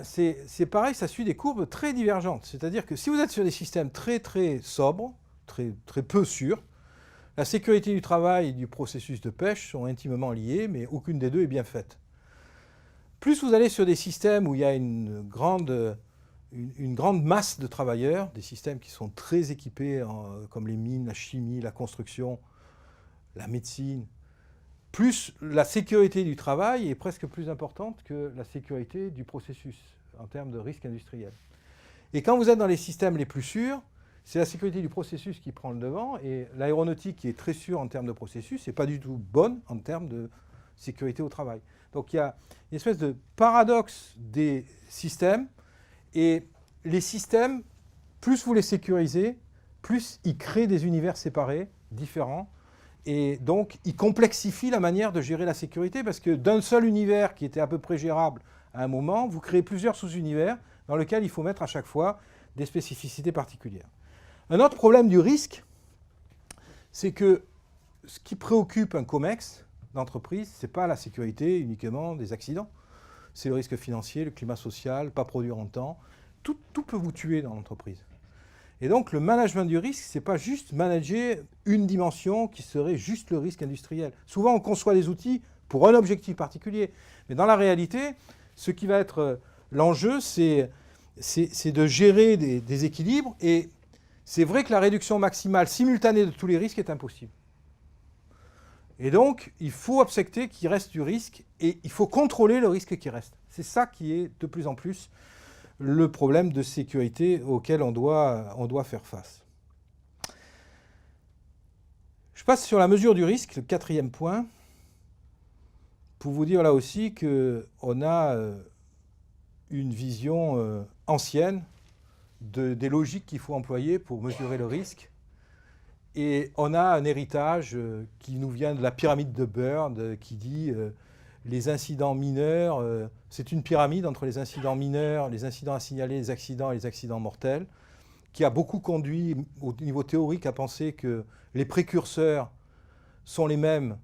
C'est pareil, ça suit des courbes très divergentes. C'est-à-dire que si vous êtes sur des systèmes très très sobres, très peu sûrs, la sécurité du travail et du processus de pêche sont intimement liées, mais aucune des deux est bien faite. Plus vous allez sur des systèmes où il y a une grande masse de travailleurs, des systèmes qui sont très équipés, comme les mines, la chimie, la construction, la médecine, plus la sécurité du travail est presque plus importante que la sécurité du processus en termes de risque industriel. Et quand vous êtes dans les systèmes les plus sûrs, c'est la sécurité du processus qui prend le devant, et l'aéronautique qui est très sûre en termes de processus n'est pas du tout bonne en termes de sécurité au travail. Donc il y a une espèce de paradoxe des systèmes, et les systèmes, plus vous les sécurisez, plus ils créent des univers séparés, différents, et donc ils complexifient la manière de gérer la sécurité, parce que d'un seul univers qui était à peu près gérable à un moment, vous créez plusieurs sous-univers dans lesquels il faut mettre à chaque fois des spécificités particulières. Un autre problème du risque, c'est que ce qui préoccupe un COMEX d'entreprise, ce n'est pas la sécurité uniquement des accidents. C'est le risque financier, le climat social, pas produire en temps. Tout peut vous tuer dans l'entreprise. Et donc le management du risque, ce n'est pas juste manager une dimension qui serait juste le risque industriel. Souvent on conçoit des outils pour un objectif particulier. Mais dans la réalité, ce qui va être l'enjeu, c'est de gérer des équilibres. Et c'est vrai que la réduction maximale simultanée de tous les risques est impossible. Et donc, il faut accepter qu'il reste du risque et il faut contrôler le risque qui reste. C'est ça qui est de plus en plus le problème de sécurité auquel on doit faire face. Je passe sur la mesure du risque, le quatrième point, pour vous dire là aussi qu'on a une vision ancienne des logiques qu'il faut employer pour mesurer le risque. Et on a un héritage qui nous vient de la pyramide de Bird, qui dit les incidents mineurs, c'est une pyramide entre les incidents mineurs, les incidents à signaler, les accidents et les accidents mortels, qui a beaucoup conduit au niveau théorique à penser que les précurseurs sont les mêmes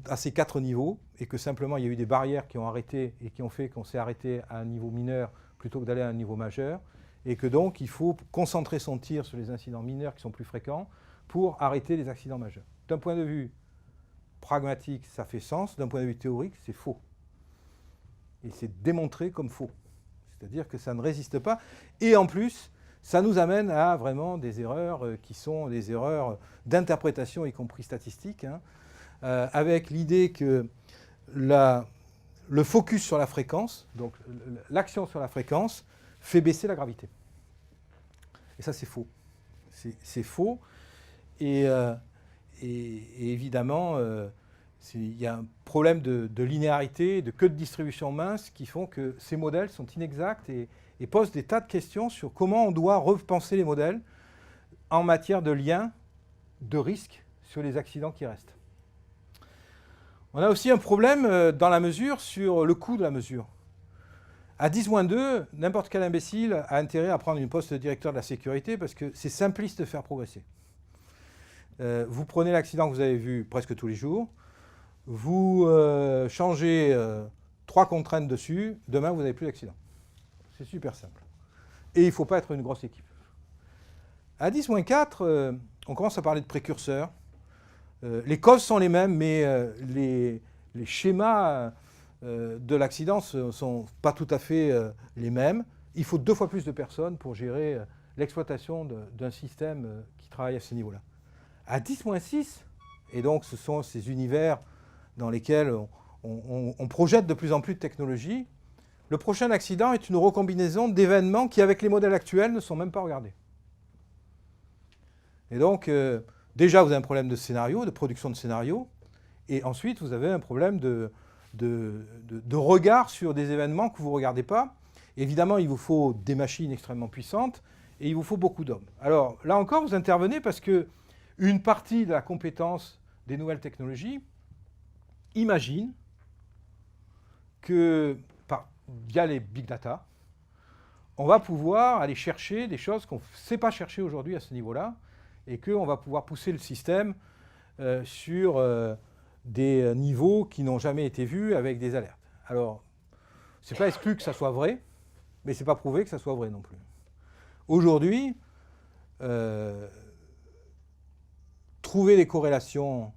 à ces 4 niveaux, et que simplement il y a eu des barrières qui ont arrêté et qui ont fait qu'on s'est arrêté à un niveau mineur plutôt que d'aller à un niveau majeur, et que donc il faut concentrer son tir sur les incidents mineurs qui sont plus fréquents pour arrêter les accidents majeurs. D'un point de vue pragmatique, ça fait sens. D'un point de vue théorique, c'est faux. Et c'est démontré comme faux. C'est-à-dire que ça ne résiste pas. Et en plus, ça nous amène à vraiment des erreurs qui sont des erreurs d'interprétation, y compris statistiques, hein, avec l'idée que le focus sur la fréquence, donc l'action sur la fréquence, fait baisser la gravité. Et ça, c'est faux. C'est faux. Et évidemment, il y a un problème de linéarité, de queue de distribution mince qui font que ces modèles sont inexacts et posent des tas de questions sur comment on doit repenser les modèles en matière de lien de risque sur les accidents qui restent. On a aussi un problème dans la mesure sur le coût de la mesure. À 10-2, n'importe quel imbécile a intérêt à prendre une poste de directeur de la sécurité parce que c'est simpliste de faire progresser. Vous prenez l'accident que vous avez vu presque tous les jours, vous changez 3 contraintes dessus, demain vous n'avez plus d'accident. C'est super simple. Et il ne faut pas être une grosse équipe. À 10-4, on commence à parler de précurseurs. Les causes sont les mêmes, mais les schémas de l'accident ne sont pas tout à fait les mêmes. Il faut 2 fois plus de personnes pour gérer l'exploitation d'un système qui travaille à ce niveau-là. À 10-6, et donc ce sont ces univers dans lesquels on projette de plus en plus de technologies, le prochain accident est une recombinaison d'événements qui, avec les modèles actuels, ne sont même pas regardés. Et donc, déjà, vous avez un problème de scénario, de production de scénario, et ensuite, vous avez un problème de regard sur des événements que vous ne regardez pas. Évidemment, il vous faut des machines extrêmement puissantes, et il vous faut beaucoup d'hommes. Alors, là encore, vous intervenez parce que une partie de la compétence des nouvelles technologies imagine que, via les big data, on va pouvoir aller chercher des choses qu'on ne sait pas chercher aujourd'hui à ce niveau-là, et qu'on va pouvoir pousser le système sur des niveaux qui n'ont jamais été vus avec des alertes. Alors, ce n'est pas exclu que ça soit vrai, mais ce n'est pas prouvé que ça soit vrai non plus. Aujourd'hui, trouver des corrélations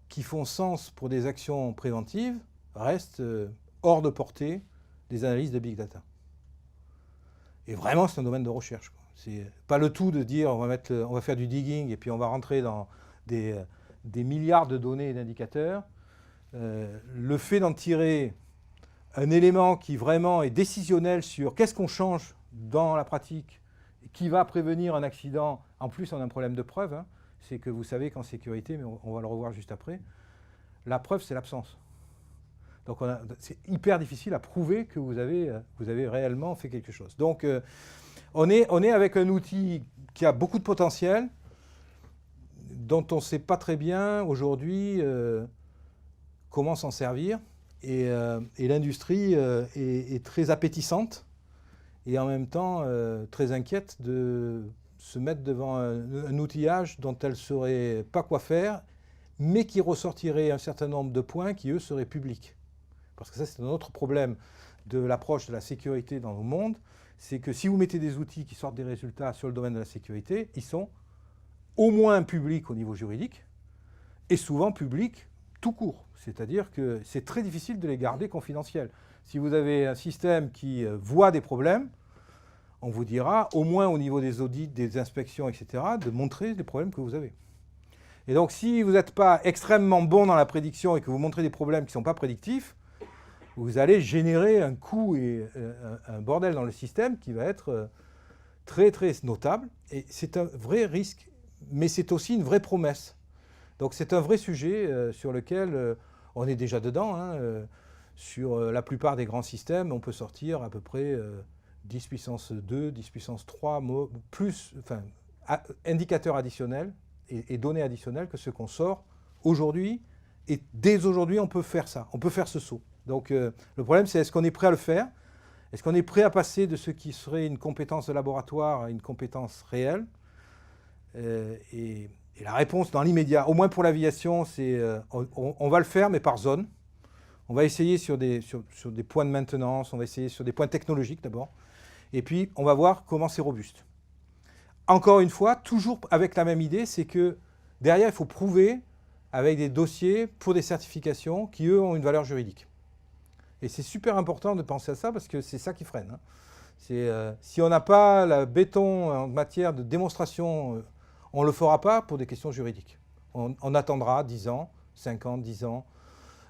qui font sens pour des actions préventives reste hors de portée des analyses de big data. Et vraiment, c'est un domaine de recherche, quoi. C'est pas le tout de dire on va faire du digging et puis on va rentrer dans des milliards de données et d'indicateurs. Le fait d'en tirer un élément qui vraiment est décisionnel sur qu'est-ce qu'on change dans la pratique, qui va prévenir un accident, en plus on a un problème de preuve, hein, c'est que vous savez qu'en sécurité, mais on va le revoir juste après, la preuve c'est l'absence. Donc c'est hyper difficile à prouver que vous avez réellement fait quelque chose. Donc on est avec un outil qui a beaucoup de potentiel, dont on ne sait pas très bien aujourd'hui comment s'en servir. Et l'industrie est très appétissante et en même temps très inquiète de se mettre devant un outillage dont elle ne saurait pas quoi faire, mais qui ressortirait un certain nombre de points qui, eux, seraient publics. Parce que ça, c'est un autre problème de l'approche de la sécurité dans le monde, c'est que si vous mettez des outils qui sortent des résultats sur le domaine de la sécurité, ils sont au moins publics au niveau juridique, et souvent publics tout court. C'est-à-dire que c'est très difficile de les garder confidentiels. Si vous avez un système qui voit des problèmes, on vous dira, au moins au niveau des audits, des inspections, etc., de montrer les problèmes que vous avez. Et donc, si vous n'êtes pas extrêmement bon dans la prédiction et que vous montrez des problèmes qui ne sont pas prédictifs, vous allez générer un coût et un bordel dans le système qui va être très, très notable. Et c'est un vrai risque, mais c'est aussi une vraie promesse. Donc, c'est un vrai sujet sur lequel on est déjà dedans. Hein, sur la plupart des grands systèmes, on peut sortir à peu près 10 puissance 2, 10 puissance 3, plus, enfin, indicateurs additionnels et données additionnelles que ce qu'on sort aujourd'hui. Et dès aujourd'hui, on peut faire ça, on peut faire ce saut. Donc le problème, c'est est-ce qu'on est prêt à le faire? Est-ce qu'on est prêt à passer de ce qui serait une compétence de laboratoire à une compétence réelle? Et la réponse dans l'immédiat, au moins pour l'aviation, c'est on va le faire, mais par zone. On va essayer sur des points de maintenance, on va essayer sur des points technologiques d'abord. Et puis, on va voir comment c'est robuste. Encore une fois, toujours avec la même idée, c'est que derrière, il faut prouver avec des dossiers pour des certifications qui, eux, ont une valeur juridique. Et c'est super important de penser à ça parce que c'est ça qui freine. Hein. Si on n'a pas le béton en matière de démonstration, on ne le fera pas pour des questions juridiques. On attendra 10 ans, 5 ans, 10 ans,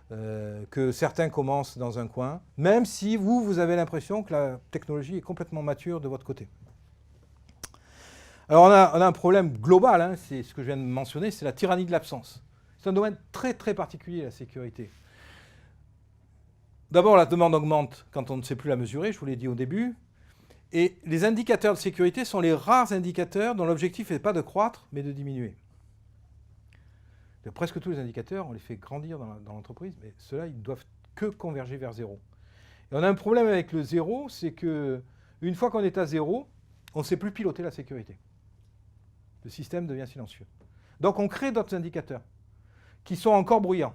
que certains commencent dans un coin, même si vous avez l'impression que la technologie est complètement mature de votre côté. Alors on a un problème global, hein, c'est ce que je viens de mentionner, c'est la tyrannie de l'absence. C'est un domaine très très particulier, la sécurité. D'abord, la demande augmente quand on ne sait plus la mesurer, je vous l'ai dit au début. Et les indicateurs de sécurité sont les rares indicateurs dont l'objectif n'est pas de croître, mais de diminuer. Presque tous les indicateurs, on les fait grandir dans l'entreprise, mais ceux-là, ils ne doivent que converger vers 0. Et on a un problème avec le 0, c'est qu'une fois qu'on est à 0, on ne sait plus piloter la sécurité. Le système devient silencieux. Donc on crée d'autres indicateurs qui sont encore bruyants.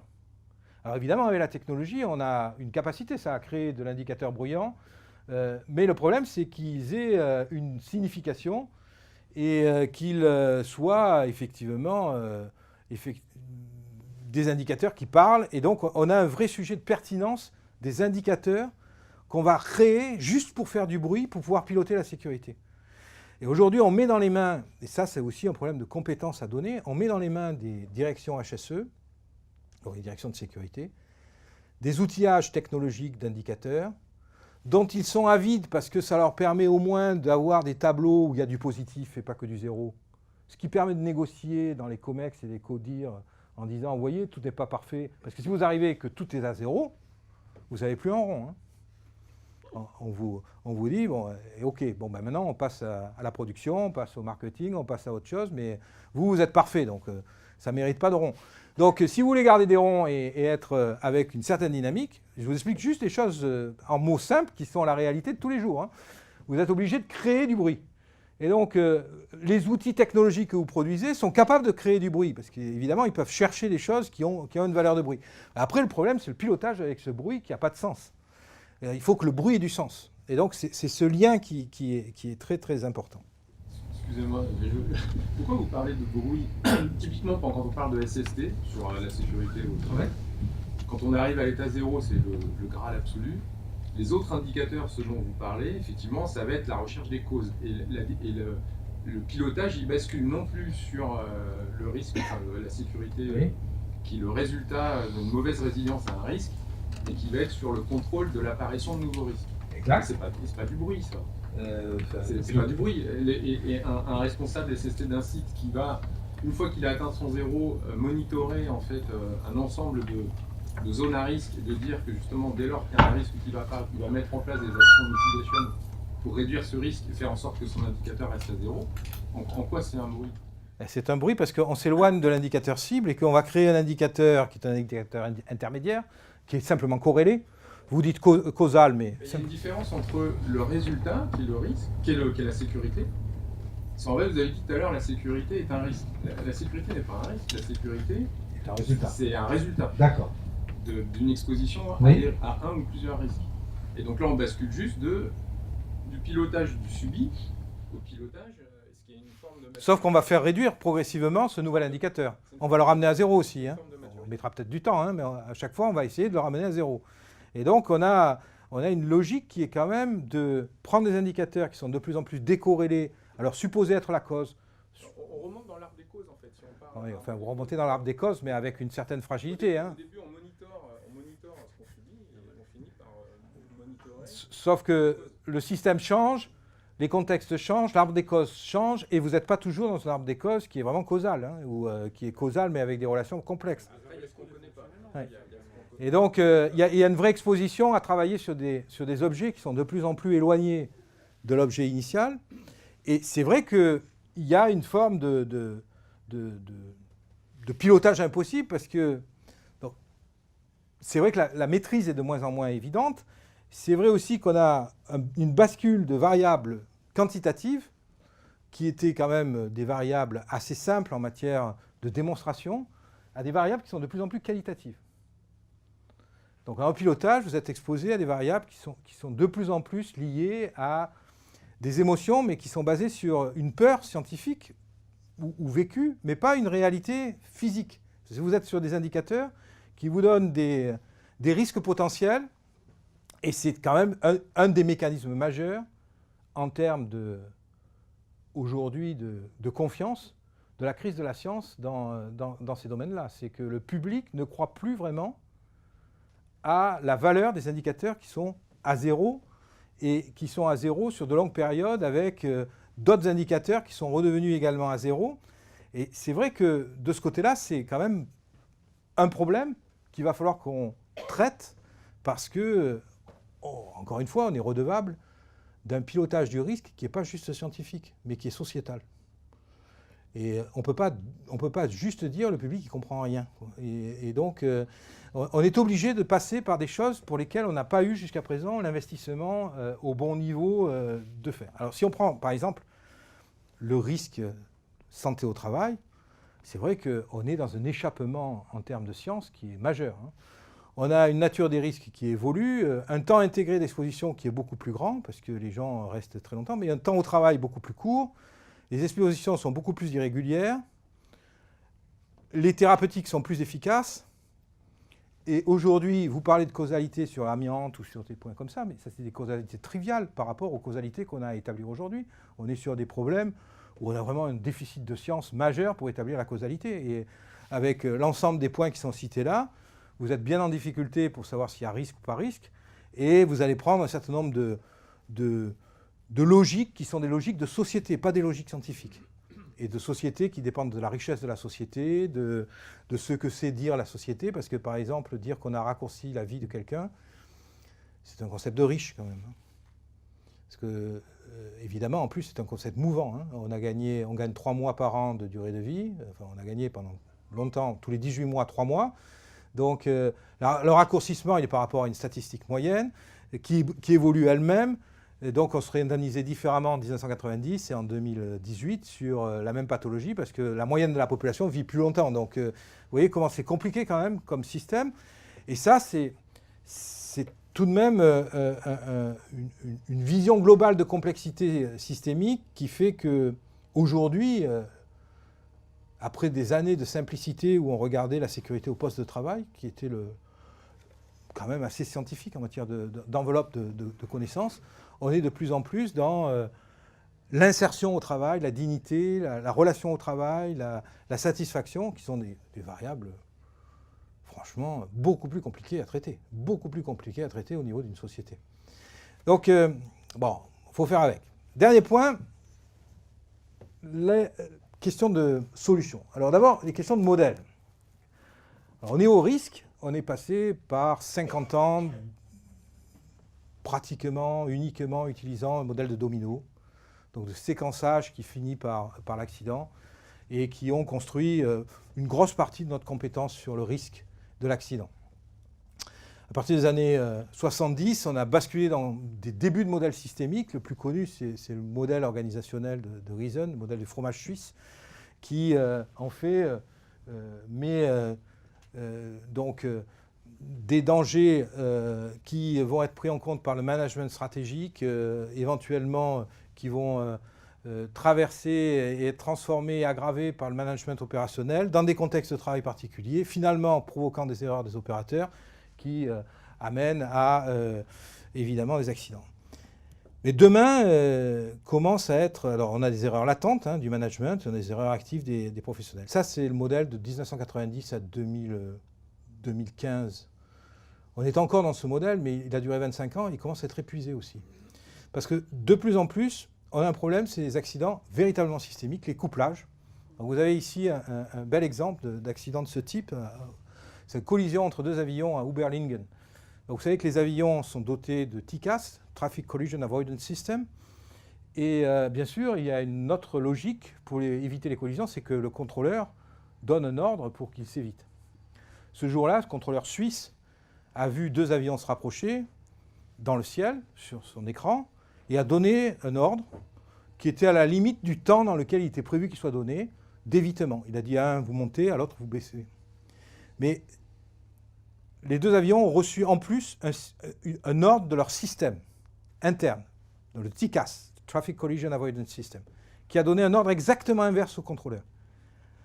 Alors évidemment, avec la technologie, on a une capacité, ça, à créer de l'indicateur bruyant, mais le problème, c'est qu'ils aient une signification et qu'ils soient effectivement des indicateurs qui parlent. Et donc, on a un vrai sujet de pertinence des indicateurs qu'on va créer juste pour faire du bruit, pour pouvoir piloter la sécurité. Et aujourd'hui, on met dans les mains, et ça c'est aussi un problème de compétences à donner, on met dans les mains des directions HSE, donc les directions de sécurité, des outillages technologiques d'indicateurs, dont ils sont avides parce que ça leur permet au moins d'avoir des tableaux où il y a du positif et pas que du zéro. Ce qui permet de négocier dans les COMEX et les CODIR en disant, vous voyez, tout n'est pas parfait. Parce que si vous arrivez que tout est à zéro, vous n'avez plus un rond. Hein. On vous dit, bon, ok, bon, ben maintenant on passe à la production, on passe au marketing, on passe à autre chose, mais vous êtes parfait, donc ça ne mérite pas de rond. Donc si vous voulez garder des ronds et être avec une certaine dynamique, je vous explique juste les choses en mots simples qui sont la réalité de tous les jours. Hein. Vous êtes obligé de créer du bruit. Et donc les outils technologiques que vous produisez sont capables de créer du bruit, parce qu'évidemment ils peuvent chercher des choses qui ont une valeur de bruit. Après le problème c'est le pilotage avec ce bruit qui n'a pas de sens. Il faut que le bruit ait du sens. Et donc, c'est ce lien qui est très, très important. Excusez-moi, pourquoi vous parlez de bruit? Typiquement, quand on parle de SST, sur la sécurité au travail, quand on arrive à l'état 0, c'est le Graal absolu. Les autres indicateurs, ce dont vous parlez, effectivement, ça va être la recherche des causes. Et le pilotage, il bascule non plus sur le risque, enfin, la sécurité, Oui. qui est le résultat d'une mauvaise résilience à un risque, et qui va être sur le contrôle de l'apparition de nouveaux risques. Exact. C'est pas du bruit, ça. C'est pas du bruit. Et un responsable SST d'un site qui va, une fois qu'il a atteint son zéro, monitorer en fait un ensemble de zones à risque et de dire que justement dès lors qu'il y a un risque qui va pas, il va mettre en place des actions de mitigation pour réduire ce risque et faire en sorte que son indicateur reste à zéro. En quoi c'est un bruit? C'est un bruit parce qu'on s'éloigne de l'indicateur cible et qu'on va créer un indicateur qui est un indicateur intermédiaire, qui est simplement corrélé. Vous dites causal, mais... Il y a une différence entre le résultat, qui est le risque, qui est la sécurité. Parce qu'en fait, vous avez dit tout à l'heure, la sécurité est un risque. La sécurité n'est pas un risque, la sécurité, C'est un résultat. c'est un résultat D'accord. d'une exposition Oui. à un ou plusieurs risques. Et donc là, on bascule juste du pilotage du subi au pilotage, est-ce qu'il y a une forme de... Sauf qu'on va faire réduire progressivement ce nouvel indicateur. On va le ramener à zéro aussi. Hein. On mettra peut-être du temps, hein, mais à chaque fois, on va essayer de le ramener à zéro. Et donc, on a une logique qui est quand même de prendre des indicateurs qui sont de plus en plus décorrélés, alors supposés être la cause. On remonte dans l'arbre des causes, en fait, si on part... Oui, enfin, vous remontez dans l'arbre des causes, mais avec une certaine fragilité. Hein. Au début, on monitor ce qu'on subit, et on finit par monitorer... Sauf que le système change, les contextes changent, l'arbre des causes change, et vous n'êtes pas toujours dans un arbre des causes qui est vraiment causal, hein, ou qui est causal, mais avec des relations complexes. Après, il y a ce qu'on ne connaît pas. Ouais. Il y a ce qu'on connaît Et donc, il y a une vraie exposition à travailler sur des objets qui sont de plus en plus éloignés de l'objet initial. Et c'est vrai qu'il y a une forme de pilotage impossible parce que c'est vrai que la maîtrise est de moins en moins évidente. C'est vrai aussi qu'on a une bascule de variables quantitatives qui étaient quand même des variables assez simples en matière de démonstration à des variables qui sont de plus en plus qualitatives. Donc en pilotage, vous êtes exposé à des variables qui sont de plus en plus liées à des émotions, mais qui sont basées sur une peur scientifique ou vécue, mais pas une réalité physique. Vous êtes sur des indicateurs qui vous donnent des risques potentiels, et c'est quand même un des mécanismes majeurs en termes aujourd'hui de confiance de la crise de la science dans ces domaines-là. C'est que le public ne croit plus vraiment à la valeur des indicateurs qui sont à zéro et qui sont à zéro sur de longues périodes avec d'autres indicateurs qui sont redevenus également à zéro. Et c'est vrai que de ce côté-là, c'est quand même un problème qu'il va falloir qu'on traite parce que, encore une fois, on est redevable d'un pilotage du risque qui n'est pas juste scientifique, mais qui est sociétal. Et on peut pas juste dire le public ne comprend rien. Et donc, on est obligé de passer par des choses pour lesquelles on n'a pas eu jusqu'à présent l'investissement au bon niveau de faire. Alors si on prend par exemple le risque santé au travail, c'est vrai qu'on est dans un échappement en termes de science qui est majeur. On a une nature des risques qui évolue, un temps intégré d'exposition qui est beaucoup plus grand, parce que les gens restent très longtemps, mais un temps au travail beaucoup plus court, les expositions sont beaucoup plus irrégulières, les thérapeutiques sont plus efficaces, et aujourd'hui, vous parlez de causalité sur l'amiante ou sur des points comme ça, mais ça c'est des causalités triviales par rapport aux causalités qu'on a à établir aujourd'hui. On est sur des problèmes où on a vraiment un déficit de science majeur pour établir la causalité. Et avec l'ensemble des points qui sont cités là, vous êtes bien en difficulté pour savoir s'il y a risque ou pas risque, et vous allez prendre un certain nombre de logiques qui sont des logiques de société, pas des logiques scientifiques. Et de société qui dépendent de la richesse de la société, de ce que c'est dire la société, parce que par exemple, dire qu'on a raccourci la vie de quelqu'un, c'est un concept de riche quand même. Parce que, évidemment, en plus, c'est un concept mouvant. On gagne 3 mois par an de durée de vie, enfin on a gagné pendant longtemps, tous les 18 mois, 3 mois. Donc le raccourcissement, il est par rapport à une statistique moyenne qui évolue elle-même. Et donc on serait indemnisé différemment en 1990 et en 2018 sur la même pathologie parce que la moyenne de la population vit plus longtemps. Donc vous voyez comment c'est compliqué quand même comme système. Et ça, c'est tout de même une vision globale de complexité systémique qui fait qu'aujourd'hui, après des années de simplicité où on regardait la sécurité au poste de travail, qui était quand même assez scientifique en matière d'enveloppe de connaissances, on est de plus en plus dans l'insertion au travail, la dignité, la relation au travail, la satisfaction, qui sont des variables, franchement, beaucoup plus compliquées à traiter. Beaucoup plus compliquées à traiter au niveau d'une société. Donc, bon, il faut faire avec. Dernier point, les questions de solutions. Alors d'abord, les questions de modèle. Alors, on est au risque, on est passé par 50 ans pratiquement, uniquement utilisant un modèle de domino, donc de séquençage qui finit par l'accident, et qui ont construit une grosse partie de notre compétence sur le risque de l'accident. À partir des années 70, on a basculé dans des débuts de modèles systémiques. Le plus connu, c'est le modèle organisationnel de Reason, le modèle du fromage suisse, qui en fait des dangers qui vont être pris en compte par le management stratégique, éventuellement qui vont traverser et être transformés et aggravés par le management opérationnel dans des contextes de travail particuliers, finalement provoquant des erreurs des opérateurs qui amènent à évidemment des accidents. Mais demain commence à être... Alors on a des erreurs latentes du management, on a des erreurs actives des professionnels. Ça c'est le modèle de 1990 à 2015. On est encore dans ce modèle, mais il a duré 25 ans, il commence à être épuisé aussi. Parce que de plus en plus, on a un problème, c'est les accidents véritablement systémiques, les couplages. Donc vous avez ici un bel exemple d'accident de ce type. C'est une collision entre 2 avions à Oberlingen. Donc vous savez que les avions sont dotés de TCAS, Traffic Collision Avoidance System. Et bien sûr, il y a une autre logique pour éviter les collisions, c'est que le contrôleur donne un ordre pour qu'il s'évite. Ce jour-là, le contrôleur suisse a vu 2 avions se rapprocher dans le ciel, sur son écran, et a donné un ordre qui était à la limite du temps dans lequel il était prévu qu'il soit donné, d'évitement. Il a dit à un, vous montez, à l'autre, vous baissez. Mais les 2 avions ont reçu en plus un ordre de leur système interne, le TCAS, Traffic Collision Avoidance System, qui a donné un ordre exactement inverse au contrôleur.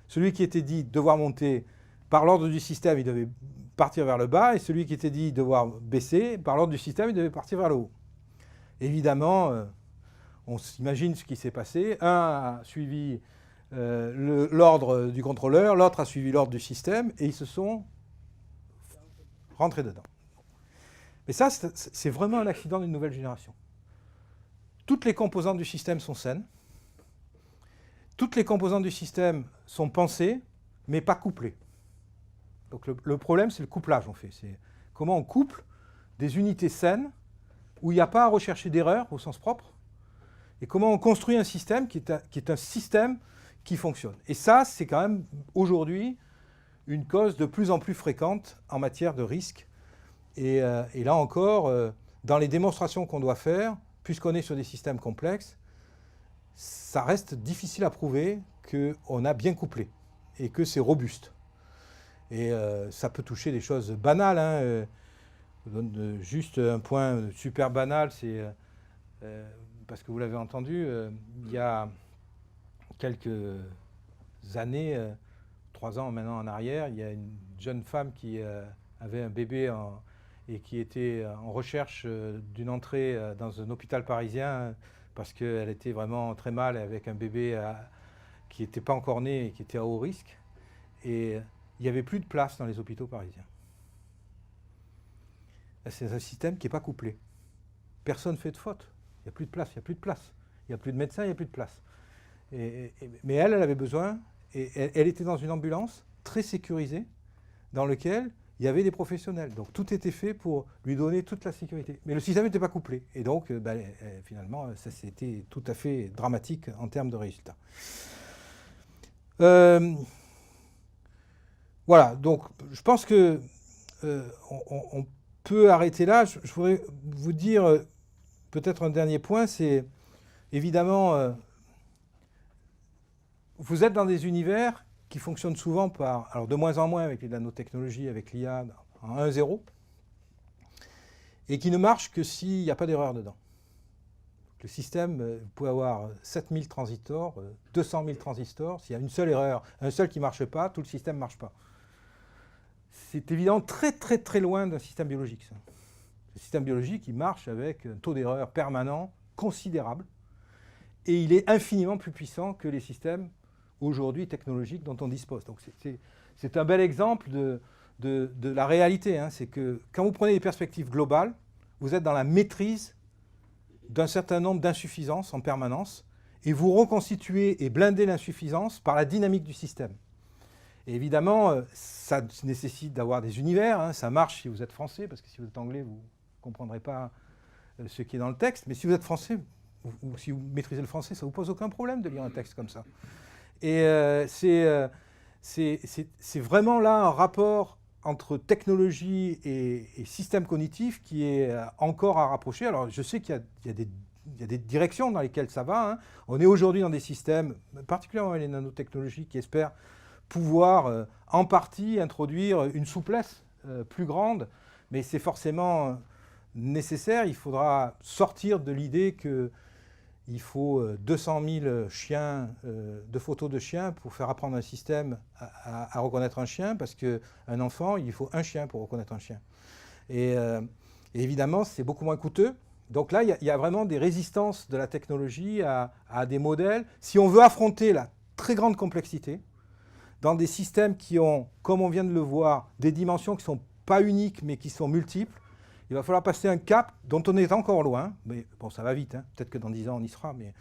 Celui qui était dit devoir monter, par l'ordre du système, il devait partir vers le bas, et celui qui était dit devoir baisser, par l'ordre du système, il devait partir vers le haut. Évidemment, on s'imagine ce qui s'est passé. Un a suivi l'ordre du contrôleur, l'autre a suivi l'ordre du système, et ils se sont rentrés dedans. Mais ça, c'est vraiment un accident d'une nouvelle génération. Toutes les composantes du système sont saines. Toutes les composantes du système sont pensées, mais pas couplées. Donc le problème, c'est le couplage, on fait. C'est comment on couple des unités saines, où il n'y a pas à rechercher d'erreur au sens propre, et comment on construit un système qui est un système qui fonctionnent. Et ça, c'est quand même aujourd'hui une cause de plus en plus fréquente en matière de risque. Et là encore, dans les démonstrations qu'on doit faire, puisqu'on est sur des systèmes complexes, ça reste difficile à prouver qu'on a bien couplé et que c'est robuste. Et ça peut toucher des choses banales. Hein. Je vous donne juste un point super banal, c'est parce que vous l'avez entendu, il y a quelques années, 3 ans maintenant en arrière, il y a une jeune femme qui avait un bébé et qui était en recherche d'une entrée dans un hôpital parisien parce qu'elle était vraiment très mal avec un bébé qui n'était pas encore né et qui était à haut risque. Et il n'y avait plus de place dans les hôpitaux parisiens. C'est un système qui n'est pas couplé. Personne ne fait de faute. Il n'y a plus de place, il n'y a plus de place. Il n'y a plus de médecins, il n'y a plus de place. Mais elle avait besoin, et elle était dans une ambulance très sécurisée, dans laquelle il y avait des professionnels. Donc tout était fait pour lui donner toute la sécurité. Mais le système n'était pas couplé. Et donc, finalement, ça c'était tout à fait dramatique en termes de résultats. Voilà, donc je pense que on peut arrêter là. Je voudrais vous dire peut-être un dernier point, c'est évidemment, vous êtes dans des univers qui fonctionnent souvent par, alors de moins en moins avec les nanotechnologies, avec l'IA en 1-0, et qui ne marchent que s'il n'y a pas d'erreur dedans. Le système, vous pouvez avoir 7000 transistors, 200 000 transistors, s'il y a une seule erreur, un seul qui ne marche pas, tout le système ne marche pas. C'est évidemment très très très loin d'un système biologique, ça. Le système biologique, il marche avec un taux d'erreur permanent considérable, et il est infiniment plus puissant que les systèmes aujourd'hui technologiques dont on dispose. Donc c'est un bel exemple de la réalité. Hein. C'est que quand vous prenez des perspectives globales, vous êtes dans la maîtrise d'un certain nombre d'insuffisances en permanence, et vous reconstituez et blindez l'insuffisance par la dynamique du système. Et évidemment, ça nécessite d'avoir des univers. Hein. Ça marche si vous êtes français, parce que si vous êtes anglais, vous ne comprendrez pas ce qui est dans le texte. Mais si vous êtes français, ou si vous maîtrisez le français, ça ne vous pose aucun problème de lire un texte comme ça. Et c'est vraiment là un rapport entre technologie et système cognitif qui est encore à rapprocher. Alors je sais qu'il y a des directions dans lesquelles ça va. Hein. On est aujourd'hui dans des systèmes, particulièrement les nanotechnologies, qui espèrent pouvoir en partie introduire une souplesse plus grande, mais c'est forcément nécessaire. Il faudra sortir de l'idée qu'il faut 200 000 chiens, de photos de chiens pour faire apprendre un système à reconnaître un chien, parce qu'un enfant, il faut un chien pour reconnaître un chien. Et évidemment, c'est beaucoup moins coûteux. Donc là, il y a vraiment des résistances de la technologie à des modèles. Si on veut affronter la très grande complexité, dans des systèmes qui ont, comme on vient de le voir, des dimensions qui ne sont pas uniques, mais qui sont multiples, il va falloir passer un cap dont on est encore loin, mais bon, ça va vite, hein. Peut-être que dans 10 ans on y sera, mais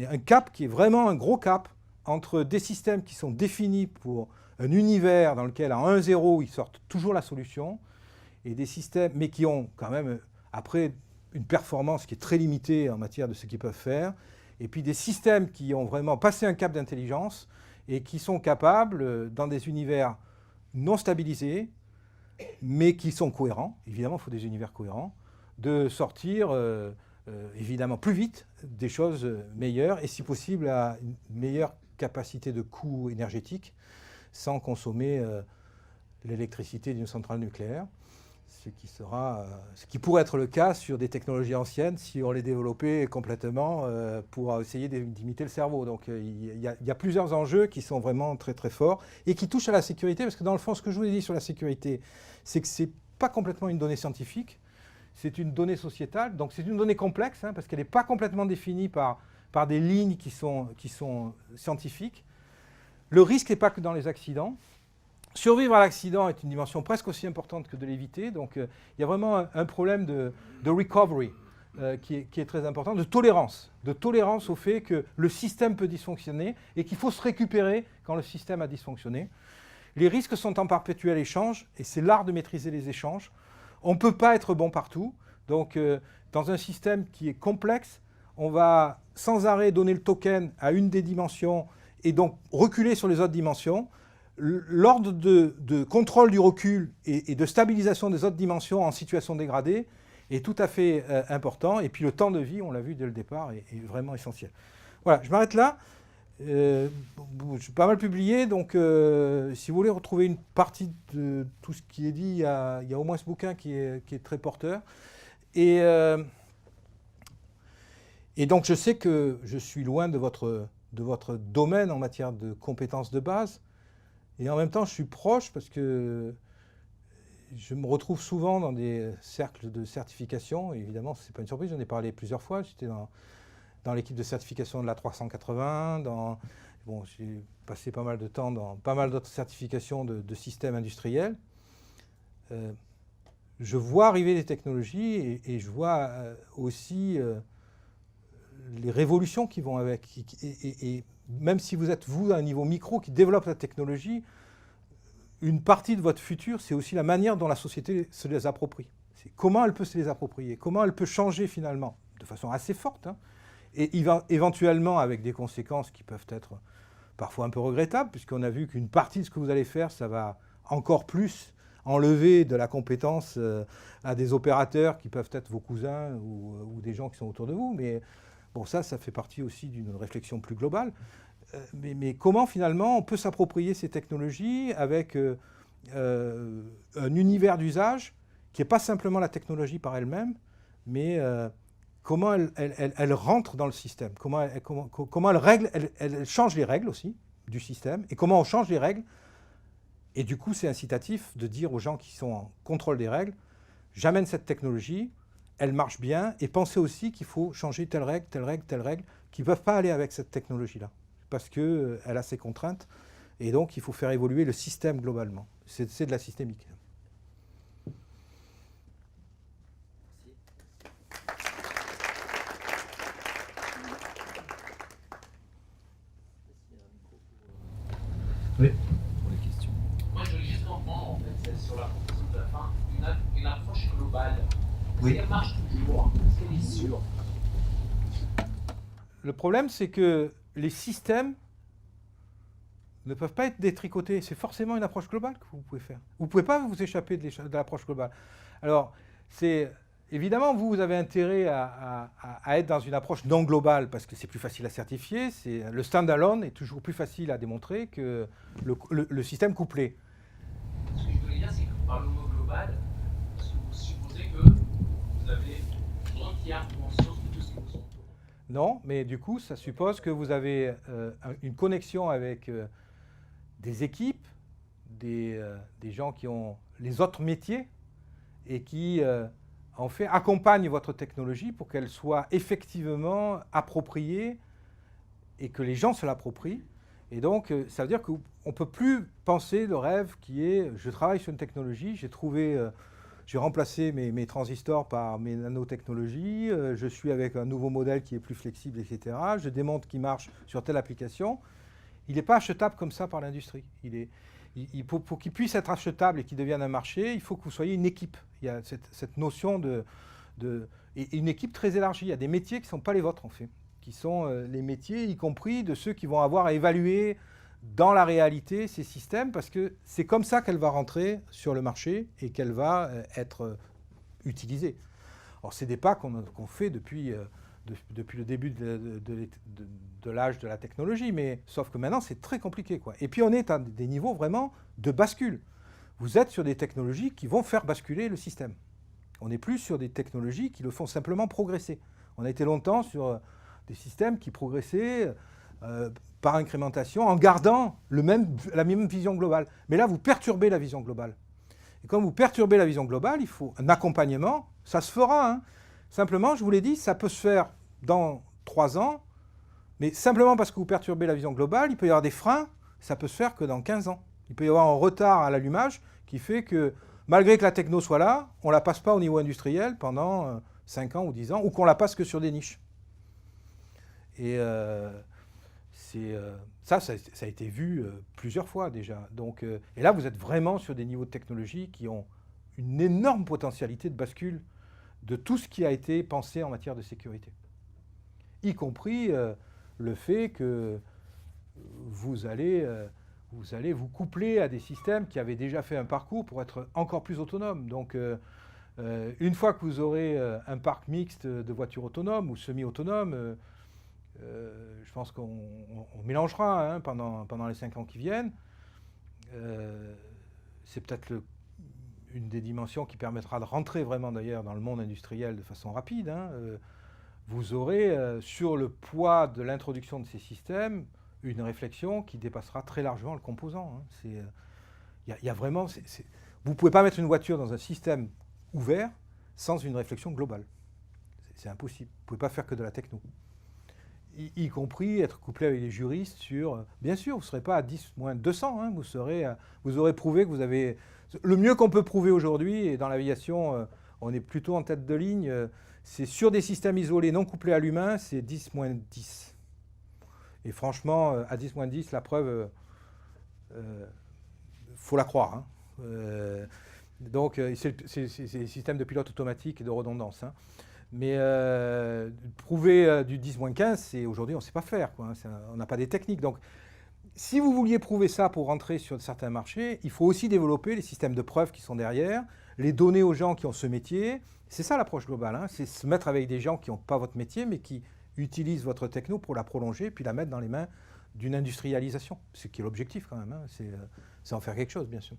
un cap qui est vraiment un gros cap entre des systèmes qui sont définis pour un univers dans lequel, à 1-0, ils sortent toujours la solution, et des systèmes, mais qui ont quand même, après, une performance qui est très limitée en matière de ce qu'ils peuvent faire, et puis des systèmes qui ont vraiment passé un cap d'intelligence et qui sont capables, dans des univers non stabilisés, mais qui sont cohérents, évidemment il faut des univers cohérents, de sortir évidemment plus vite des choses meilleures, et si possible à une meilleure capacité de coût énergétique, sans consommer l'électricité d'une centrale nucléaire, ce qui pourrait être le cas sur des technologies anciennes si on les développait complètement pour essayer d'imiter le cerveau. Donc il y a plusieurs enjeux qui sont vraiment très très forts et qui touchent à la sécurité, parce que dans le fond, ce que je vous ai dit sur la sécurité, c'est que ce n'est pas complètement une donnée scientifique, c'est une donnée sociétale, donc c'est une donnée complexe, hein, parce qu'elle n'est pas complètement définie par des lignes qui sont scientifiques. Le risque n'est pas que dans les accidents. Survivre à l'accident est une dimension presque aussi importante que de l'éviter. Donc il y a vraiment un problème de recovery qui est très important, de tolérance au fait que le système peut dysfonctionner et qu'il faut se récupérer quand le système a dysfonctionné. Les risques sont en perpétuel échange, et c'est l'art de maîtriser les échanges. On ne peut pas être bon partout. Donc dans un système qui est complexe, on va sans arrêt donner le token à une des dimensions, et donc reculer sur les autres dimensions. L'ordre de contrôle du recul et de stabilisation des autres dimensions en situation dégradée est tout à fait important. Et puis le temps de vie, on l'a vu dès le départ, est vraiment essentiel. Voilà, je m'arrête là. J'ai pas mal publié, donc si vous voulez retrouver une partie de tout ce qui est dit, il y a au moins ce bouquin qui est très porteur. Et donc je sais que je suis loin de votre domaine en matière de compétences de base, et en même temps je suis proche parce que je me retrouve souvent dans des cercles de certification. Et évidemment, ce n'est pas une surprise, j'en ai parlé plusieurs fois. J'étais dans l'équipe de certification de la 380. Bon, j'ai passé pas mal de temps dans pas mal d'autres certifications de systèmes industriels. Je vois arriver les technologies et je vois aussi les révolutions qui vont avec. Et même si vous êtes, vous, à un niveau micro qui développe la technologie, une partie de votre futur, c'est aussi la manière dont la société se les approprie. C'est comment elle peut se les approprier, comment elle peut changer finalement, de façon assez forte, hein, et éventuellement avec des conséquences qui peuvent être parfois un peu regrettables, puisqu'on a vu qu'une partie de ce que vous allez faire, ça va encore plus enlever de la compétence à des opérateurs qui peuvent être vos cousins ou des gens qui sont autour de vous. Mais bon, ça fait partie aussi d'une réflexion plus globale. Mais comment finalement on peut s'approprier ces technologies avec un univers d'usage qui n'est pas simplement la technologie par elle-même, mais comment elle rentre dans le système, comment elle change les règles aussi du système, et comment on change les règles. Et du coup, c'est incitatif de dire aux gens qui sont en contrôle des règles, j'amène cette technologie, elle marche bien, et pensez aussi qu'il faut changer telle règle, telle règle, telle règle, qui ne peuvent pas aller avec cette technologie-là, parce qu'elle a ses contraintes, et donc il faut faire évoluer le système globalement. C'est de la systémique. Oui. Pour les questions. Moi, je veux juste comprendre, en fait, sur la proposition de la fin, une approche globale. Est-ce Oui. qu'elle marche toujours? Est-ce qu'elle est sûre? Le problème, c'est que les systèmes ne peuvent pas être détricotés. C'est forcément une approche globale que vous pouvez faire. Vous ne pouvez pas vous échapper de l'approche globale. Alors, évidemment, vous avez intérêt à être dans une approche non globale parce que c'est plus facile à certifier. Le standalone est toujours plus facile à démontrer que le système couplé. Ce que je voulais dire, c'est que par le mot global, est-ce que vous supposez que vous avez une entière conscience de tout ce qui vous entoure? Non, mais du coup, ça suppose que vous avez une connexion avec des équipes, des gens qui ont les autres métiers et qui, en fait, accompagnent votre technologie pour qu'elle soit effectivement appropriée et que les gens se l'approprient. Et donc, ça veut dire qu'on ne peut plus penser le rêve qui est « je travaille sur une technologie, j'ai remplacé mes transistors par mes nanotechnologies, je suis avec un nouveau modèle qui est plus flexible, etc. Je démontre qu'il marche sur telle application. » Il n'est pas achetable comme ça par l'industrie. Pour qu'il puisse être achetable et qu'il devienne un marché, il faut que vous soyez une équipe. Il y a cette notion et une équipe très élargie. Il y a des métiers qui ne sont pas les vôtres, en fait, qui sont les métiers, y compris de ceux qui vont avoir à évaluer dans la réalité ces systèmes, parce que c'est comme ça qu'elle va rentrer sur le marché et qu'elle va être utilisée. Alors, c'est des pas qu'on fait depuis le début de l'âge de la technologie, mais sauf que maintenant, c'est très compliqué, quoi. Et puis, on est à des niveaux vraiment de bascule. Vous êtes sur des technologies qui vont faire basculer le système. On n'est plus sur des technologies qui le font simplement progresser. On a été longtemps sur des systèmes qui progressaient par incrémentation en gardant la même vision globale. Mais là, vous perturbez la vision globale. Et quand vous perturbez la vision globale, il faut un accompagnement. Ça se fera, hein. Simplement, je vous l'ai dit, ça peut se faire dans 3 ans, mais simplement parce que vous perturbez la vision globale, il peut y avoir des freins, ça peut se faire que dans 15 ans. Il peut y avoir un retard à l'allumage qui fait que, malgré que la techno soit là, on ne la passe pas au niveau industriel pendant 5 ans ou 10 ans, ou qu'on la passe que sur des niches. Et ça a été vu plusieurs fois déjà. Donc, et là, vous êtes vraiment sur des niveaux de technologie qui ont une énorme potentialité de bascule de tout ce qui a été pensé en matière de sécurité. Y compris le fait que vous allez vous coupler à des systèmes qui avaient déjà fait un parcours pour être encore plus autonomes. Donc, une fois que vous aurez un parc mixte de voitures autonomes ou semi-autonomes, je pense qu'on mélangera hein, pendant les 5 ans qui viennent. C'est peut-être une des dimensions qui permettra de rentrer vraiment d'ailleurs dans le monde industriel de façon rapide. Hein. Vous aurez sur le poids de l'introduction de ces systèmes une réflexion qui dépassera très largement le composant. Hein. Y a vraiment, vous ne pouvez pas mettre une voiture dans un système ouvert sans une réflexion globale. C'est impossible. Vous ne pouvez pas faire que de la techno. Y compris être couplé avec les juristes sur... Bien sûr, vous ne serez pas à 10 moins 200. Hein, vous aurez prouvé que vous avez... Le mieux qu'on peut prouver aujourd'hui, et dans l'aviation, on est plutôt en tête de ligne, c'est sur des systèmes isolés non couplés à l'humain, c'est 10 moins 10. Et franchement, à 10 moins 10, la preuve, faut la croire. Hein. Donc, c'est des systèmes de pilote automatique et de redondance. Hein. Mais prouver du 10 moins 15, aujourd'hui, on ne sait pas faire. Quoi, hein. On n'a pas des techniques. Donc, si vous vouliez prouver ça pour rentrer sur certains marchés, il faut aussi développer les systèmes de preuves qui sont derrière, les donner aux gens qui ont ce métier. C'est ça l'approche globale. Hein. C'est se mettre avec des gens qui n'ont pas votre métier, mais qui utilisent votre techno pour la prolonger, puis la mettre dans les mains d'une industrialisation. Ce qui est l'objectif quand même. Hein. C'est en faire quelque chose, bien sûr.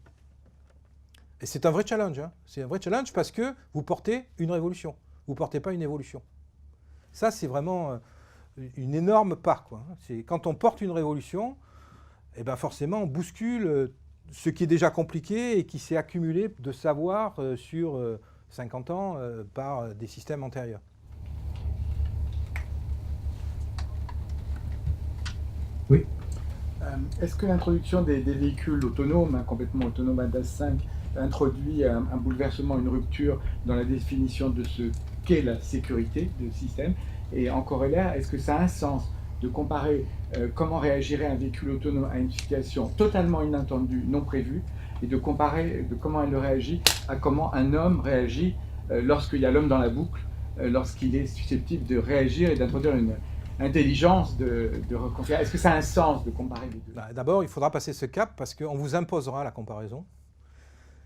Et c'est un vrai challenge. Hein. C'est un vrai challenge parce que vous portez une révolution. Vous ne portez pas une évolution. Ça, c'est vraiment une énorme part. Quoi. C'est, quand on porte une révolution, eh ben forcément, on bouscule ce qui est déjà compliqué et qui s'est accumulé de savoir sur 50 ans par des systèmes antérieurs. Oui. Est-ce que l'introduction des véhicules autonomes, hein, complètement autonomes ADAS 5, introduit un bouleversement, une rupture dans la définition de ce qu'est la sécurité du système? Et en corollaire, est-ce que ça a un sens de comparer comment réagirait un véhicule autonome à une situation totalement inattendue, non prévue, et de comparer de comment elle réagit à comment un homme réagit lorsqu'il y a l'homme dans la boucle, lorsqu'il est susceptible de réagir et d'introduire une intelligence de reconfigurer. Est-ce que ça a un sens de comparer les deux? D'abord, il faudra passer ce cap parce qu'on vous imposera la comparaison.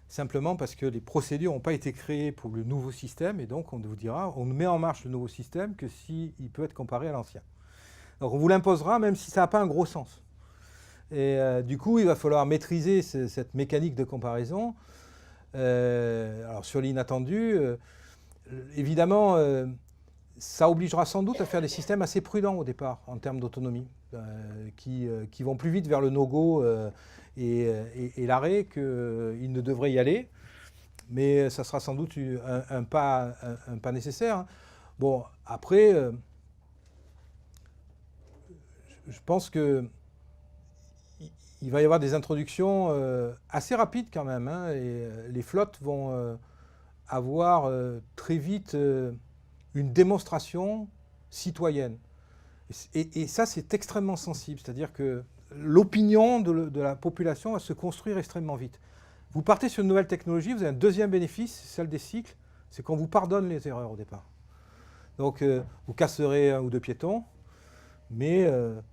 Simplement parce que les procédures n'ont pas été créées pour le nouveau système et donc on vous dira, on met en marche le nouveau système que s'il peut être comparé à l'ancien. Donc on vous l'imposera même si ça n'a pas un gros sens. Et du coup, il va falloir maîtriser cette mécanique de comparaison. Alors sur l'inattendu, évidemment, ça obligera sans doute à faire des systèmes assez prudents au départ en termes d'autonomie, qui vont plus vite vers le no-go et l'arrêt qu'il ne devrait y aller. Mais ça sera sans doute un pas nécessaire. Hein. Bon, après, je pense qu'il va y avoir des introductions assez rapides quand même. Hein, et les flottes vont avoir très vite une démonstration citoyenne. Et ça, c'est extrêmement sensible. C'est-à-dire que l'opinion de la population va se construire extrêmement vite. Vous partez sur une nouvelle technologie, vous avez un deuxième bénéfice, c'est celle des cycles, c'est qu'on vous pardonne les erreurs au départ. Donc, vous casserez un ou deux piétons, mais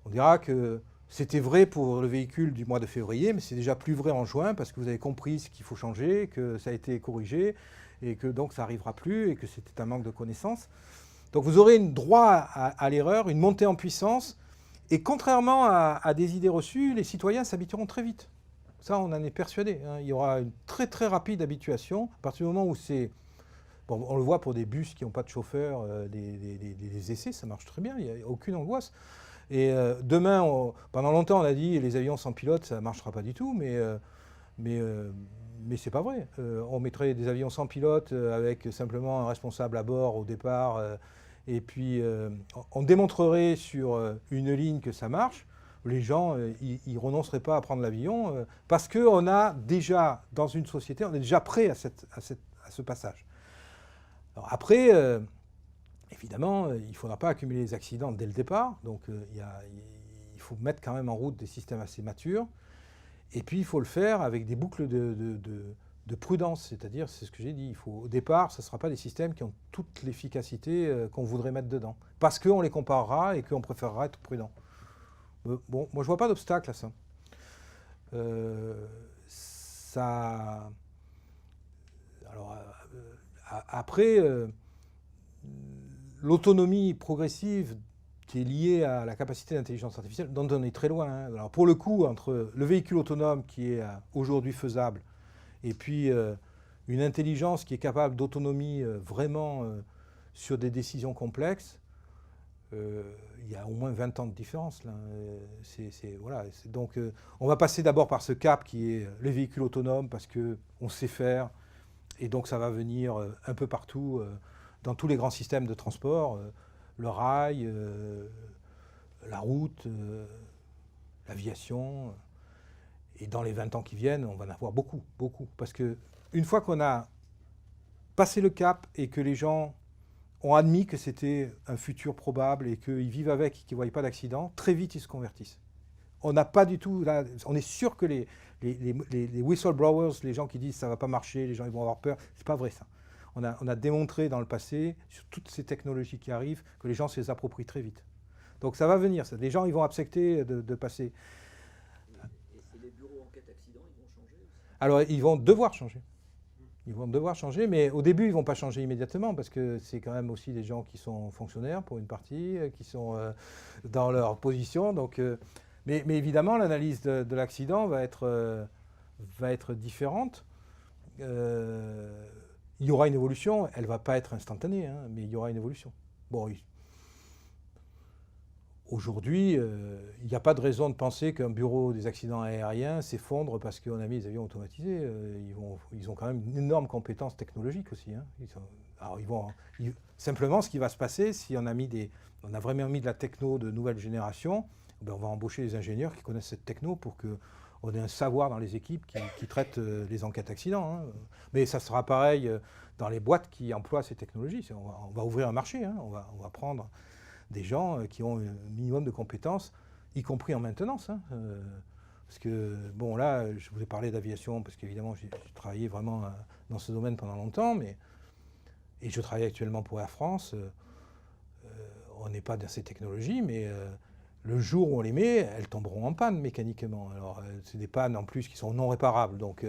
on dira que c'était vrai pour le véhicule du mois de février, mais c'est déjà plus vrai en juin parce que vous avez compris ce qu'il faut changer, que ça a été corrigé, et que donc ça n'arrivera plus, et que c'était un manque de connaissances. Donc vous aurez une droit à l'erreur, une montée en puissance, et contrairement à des idées reçues, les citoyens s'habitueront très vite. Ça, on en est persuadé. Hein. Il y aura une très très rapide habituation, à partir du moment où c'est... Bon, on le voit pour des bus qui n'ont pas de chauffeur, des essais, ça marche très bien, il n'y a aucune angoisse. Et demain, pendant longtemps, on a dit les avions sans pilote, ça ne marchera pas du tout, mais c'est pas vrai. On mettrait des avions sans pilote avec simplement un responsable à bord au départ, et puis on démontrerait sur une ligne que ça marche. Les gens, ils renonceraient pas à prendre l'avion parce qu'on a déjà, dans une société, on est déjà prêt à ce passage. Alors après, évidemment, il ne faudra pas accumuler les accidents dès le départ, donc il faut mettre quand même en route des systèmes assez matures. Et puis, il faut le faire avec des boucles de prudence, c'est-à-dire, c'est ce que j'ai dit, au départ, ce ne sera pas des systèmes qui ont toute l'efficacité qu'on voudrait mettre dedans, parce qu'on les comparera et qu'on préférera être prudent. Bon, moi je vois pas d'obstacle à ça. Alors, après, l'autonomie progressive qui est liée à la capacité d'intelligence artificielle, dont on est très loin. Hein. Alors, pour le coup, entre le véhicule autonome qui est aujourd'hui faisable et puis une intelligence qui est capable d'autonomie vraiment sur des décisions complexes, il y a au moins 20 ans de différence. Là. Voilà. Donc, on va passer d'abord par ce cap qui est les véhicules autonomes parce qu'on sait faire. Et donc, ça va venir un peu partout, dans tous les grands systèmes de transport, le rail, la route, l'aviation. Et dans les 20 ans qui viennent, on va en avoir beaucoup, beaucoup. Parce qu'une fois qu'on a passé le cap et que les gens ont admis que c'était un futur probable et qu'ils vivent avec et qu'ils ne voient pas d'accident, très vite ils se convertissent. On n'a pas du tout, là, on est sûr que les whistleblowers, les gens qui disent ça ne va pas marcher, les gens ils vont avoir peur, c'est pas vrai ça. On a démontré dans le passé, sur toutes ces technologies qui arrivent, que les gens se les approprient très vite. Donc ça va venir, ça. Les gens ils vont accepter de passer. Et les bureaux enquête accident, ils vont changer aussi? Alors ils vont devoir changer. Ils vont devoir changer, mais au début, ils ne vont pas changer immédiatement, parce que c'est quand même aussi des gens qui sont fonctionnaires, pour une partie, qui sont dans leur position. Donc, mais évidemment, l'analyse de l'accident va être différente. Il y aura une évolution, elle ne va pas être instantanée, hein, mais il y aura une évolution. Bon, aujourd'hui, il n'y a pas de raison de penser qu'un bureau des accidents aériens s'effondre parce qu'on a mis des avions automatisés. Ils ont quand même une énorme compétence technologique aussi. Hein. Simplement, ce qui va se passer, si on a vraiment mis de la techno de nouvelle génération, ben on va embaucher des ingénieurs qui connaissent cette techno pour qu'on ait un savoir dans les équipes qui traitent les enquêtes accidents. Hein. Mais ça sera pareil dans les boîtes qui emploient ces technologies. On va ouvrir un marché, hein. On va prendre des gens qui ont un minimum de compétences, y compris en maintenance. Hein, parce que, bon, là, je voulais parler d'aviation, parce qu'évidemment, j'ai travaillé vraiment dans ce domaine pendant longtemps, et je travaille actuellement pour Air France. On n'est pas dans ces technologies, mais le jour où on les met, elles tomberont en panne mécaniquement. Alors, c'est des pannes en plus qui sont non réparables, donc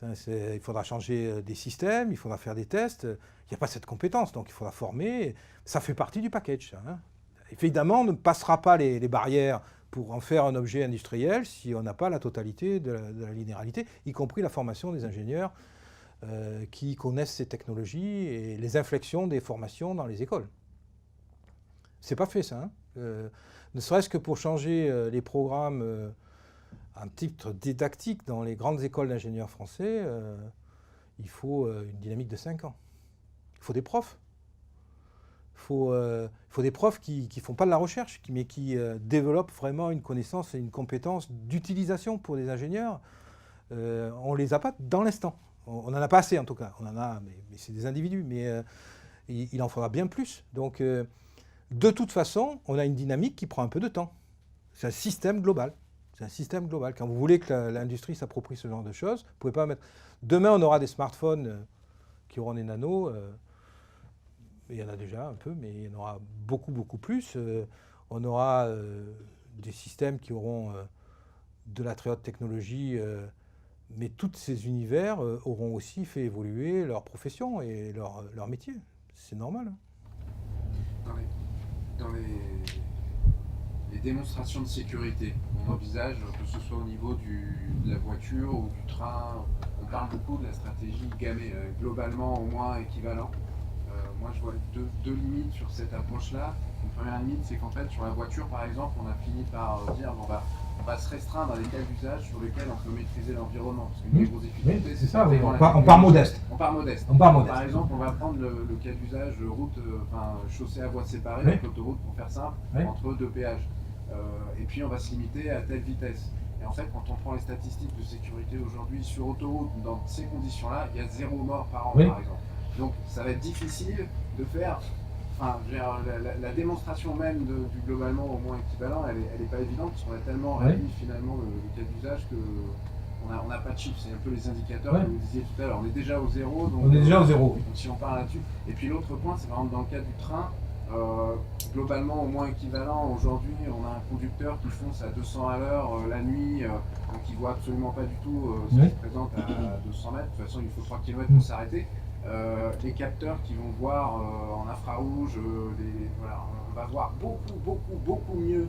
il faudra changer des systèmes, il faudra faire des tests. Il n'y a pas cette compétence, donc il faudra former. Ça fait partie du package, ça, hein. Évidemment, on ne passera pas les barrières pour en faire un objet industriel si on n'a pas la totalité de la linéarité, y compris la formation des ingénieurs qui connaissent ces technologies et les inflexions des formations dans les écoles. C'est pas fait, ça. Hein. Ne serait-ce que pour changer les programmes à titre didactique dans les grandes écoles d'ingénieurs français, il faut une dynamique de 5 ans. Il faut des profs. Il faut des profs qui ne font pas de la recherche, mais qui développent vraiment une connaissance et une compétence d'utilisation pour les ingénieurs. On ne les a pas dans l'instant. On n'en a pas assez, en tout cas. On en a, mais c'est des individus. Mais il en faudra bien plus. Donc, de toute façon, on a une dynamique qui prend un peu de temps. C'est un système global. C'est un système global. Quand vous voulez que l'industrie s'approprie ce genre de choses, vous ne pouvez pas mettre... Demain, on aura des smartphones qui auront des nanos. Il y en a déjà un peu, mais il y en aura beaucoup, beaucoup plus. On aura des systèmes qui auront de la très haute technologie, mais tous ces univers auront aussi fait évoluer leur profession et leur métier. C'est normal. Hein. Dans les démonstrations de sécurité, on envisage que ce soit au niveau de la voiture ou du train, on parle beaucoup de la stratégie gammée, globalement au moins équivalent. Moi je vois deux limites sur cette approche-là. Une première limite, c'est qu'en fait sur la voiture par exemple, on a fini par dire on va se restreindre à des cas d'usage sur lesquels on peut maîtriser l'environnement. Parce qu'une des grosses difficultés, c'est ça, on part modeste. On part modeste. Par exemple, on va prendre le cas d'usage route, chaussée à voie séparée, donc l'autoroute pour faire simple, entre deux péages. Et puis on va se limiter à telle vitesse. Et en fait, quand on prend les statistiques de sécurité aujourd'hui sur autoroute, dans ces conditions-là, il y a 0 mort par an, par exemple. Donc ça va être difficile de faire, la démonstration même du globalement au moins équivalent, elle est pas évidente parce qu'on a tellement réduit finalement le cas d'usage qu'on n'a pas de chiffres. C'est un peu les indicateurs que vous disiez tout à l'heure. On est déjà au zéro. Donc, on est déjà au zéro. Donc si on parle là-dessus. Et puis l'autre point, c'est par exemple dans le cas du train, Globalement, au moins équivalent, aujourd'hui, on a un conducteur qui fonce à 200 à l'heure la nuit, donc il voit absolument pas du tout ce qui se présente à 200 mètres. De toute façon, il faut 3 km pour s'arrêter. Les capteurs qui vont voir en infrarouge, voilà, on va voir beaucoup mieux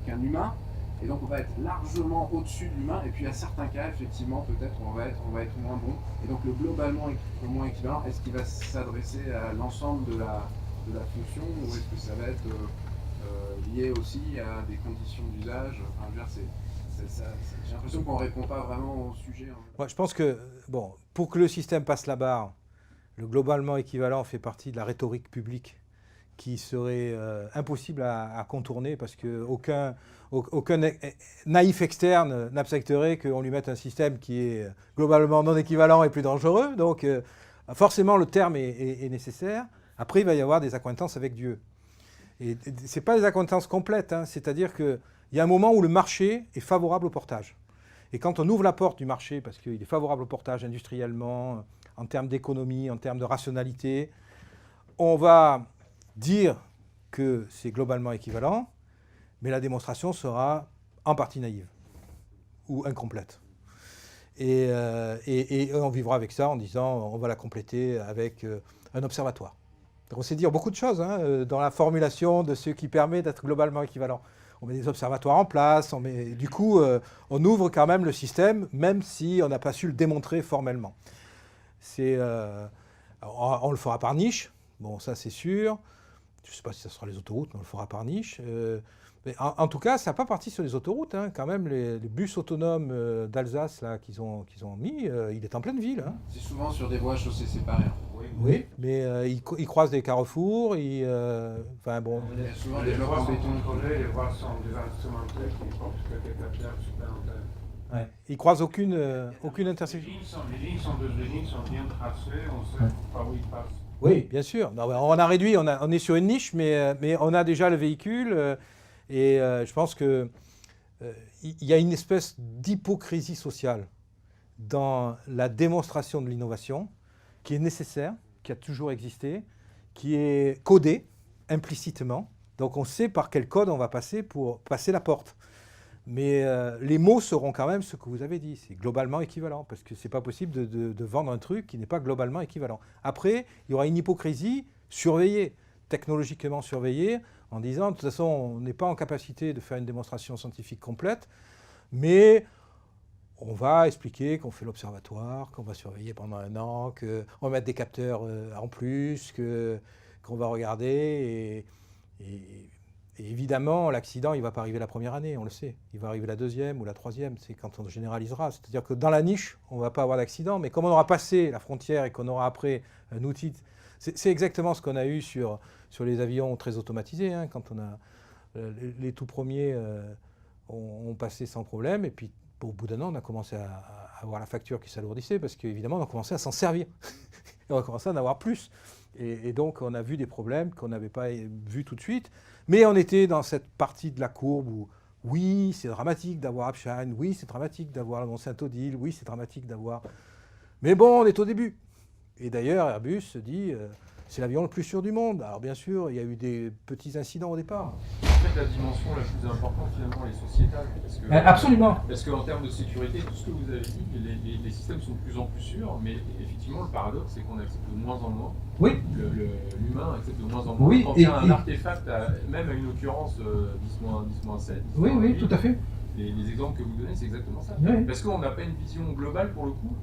qu'un humain. Et donc on va être largement au-dessus de l'humain, et puis à certains cas, effectivement, peut-être on va être moins bon. Et donc le globalement moins équivalent, est-ce qu'il va s'adresser à l'ensemble de la fonction, ou est-ce que ça va être lié aussi à des conditions d'usage? Enfin, je veux dire, j'ai l'impression qu'on ne répond pas vraiment au sujet. Ouais, je pense que, bon, pour que le système passe la barre, le globalement équivalent fait partie de la rhétorique publique qui serait impossible à contourner, parce qu'aucun naïf externe n'accepterait qu'on lui mette un système qui est globalement non équivalent et plus dangereux. Donc forcément le terme est nécessaire. Après il va y avoir des accointances avec Dieu. Et ce n'est pas des accointances complètes, hein, c'est-à-dire qu'il y a un moment où le marché est favorable au portage. Et quand on ouvre la porte du marché, parce qu'il est favorable au portage industriellement, en termes d'économie, en termes de rationalité, on va dire que c'est globalement équivalent, mais la démonstration sera en partie naïve ou incomplète. Et on vivra avec ça en disant on va la compléter avec un observatoire. Donc on sait dire beaucoup de choses hein, dans la formulation de ce qui permet d'être globalement équivalent. On met des observatoires en place, du coup on ouvre quand même le système, même si on n'a pas su le démontrer formellement. On le fera par niche, bon ça c'est sûr. Je ne sais pas si ça sera les autoroutes, mais on le fera par niche. Mais en tout cas, ça n'a pas parti sur les autoroutes. Hein. Quand même, les bus autonomes d'Alsace qu'ils ont mis, il est en pleine ville. Hein. C'est souvent sur des voies chaussées séparées. Oui, mais ils croisent des carrefours. Enfin bon. Il y a souvent des blocs en béton. Les voies sont des instrumentales qui portent quelques capteurs supplémentaires. Ouais. Ils croisent aucune intersection. Les lignes sont bien tracées, on sait par où ils passent. Oui, bien sûr. Non, on a réduit, on est sur une niche, mais on a déjà le véhicule. Et je pense qu'il y a une espèce d'hypocrisie sociale dans la démonstration de l'innovation qui est nécessaire, qui a toujours existé, qui est codée implicitement. Donc on sait par quel code on va passer pour passer la porte. Mais les mots seront quand même ce que vous avez dit, c'est globalement équivalent, parce que ce n'est pas possible de vendre un truc qui n'est pas globalement équivalent. Après, il y aura une hypocrisie surveillée, technologiquement surveillée, en disant, de toute façon, on n'est pas en capacité de faire une démonstration scientifique complète, mais on va expliquer qu'on fait l'observatoire, qu'on va surveiller pendant 1 an, qu'on va mettre des capteurs en plus, qu'on va regarder, et évidemment, l'accident, il ne va pas arriver la première année, on le sait. Il va arriver la 2e ou la 3e, c'est quand on généralisera. C'est-à-dire que dans la niche, on ne va pas avoir d'accident, mais comme on aura passé la frontière et qu'on aura après un outil... C'est exactement ce qu'on a eu sur les avions très automatisés, hein, quand on a... les tout premiers ont passé sans problème, et puis au bout d'un an, on a commencé à avoir la facture qui s'alourdissait, parce qu'évidemment, on a commencé à s'en servir. Et on a commencé à en avoir plus. Et donc, on a vu des problèmes qu'on n'avait pas vus tout de suite. Mais on était dans cette partie de la courbe où, oui, c'est dramatique d'avoir Upshine, oui, c'est dramatique d'avoir le Mont-Saint-Odile, oui, c'est dramatique d'avoir... Mais bon, on est au début. Et d'ailleurs, Airbus se dit, c'est l'avion le plus sûr du monde. Alors bien sûr, il y a eu des petits incidents au départ. En fait, la dimension la plus importante, finalement, elle est sociétale. Absolument. Parce qu'en termes de sécurité, tout ce que vous avez dit, les systèmes sont de plus en plus sûrs, mais effectivement, le paradoxe, c'est qu'on accepte de moins en moins. Oui. L'humain accepte de moins en moins. Oui, quand il y a un artefact, même à une occurrence 10-7. Oui, tout à fait. Les exemples que vous donnez, c'est exactement ça. Oui. Parce qu'on n'a pas une vision globale, pour le coup,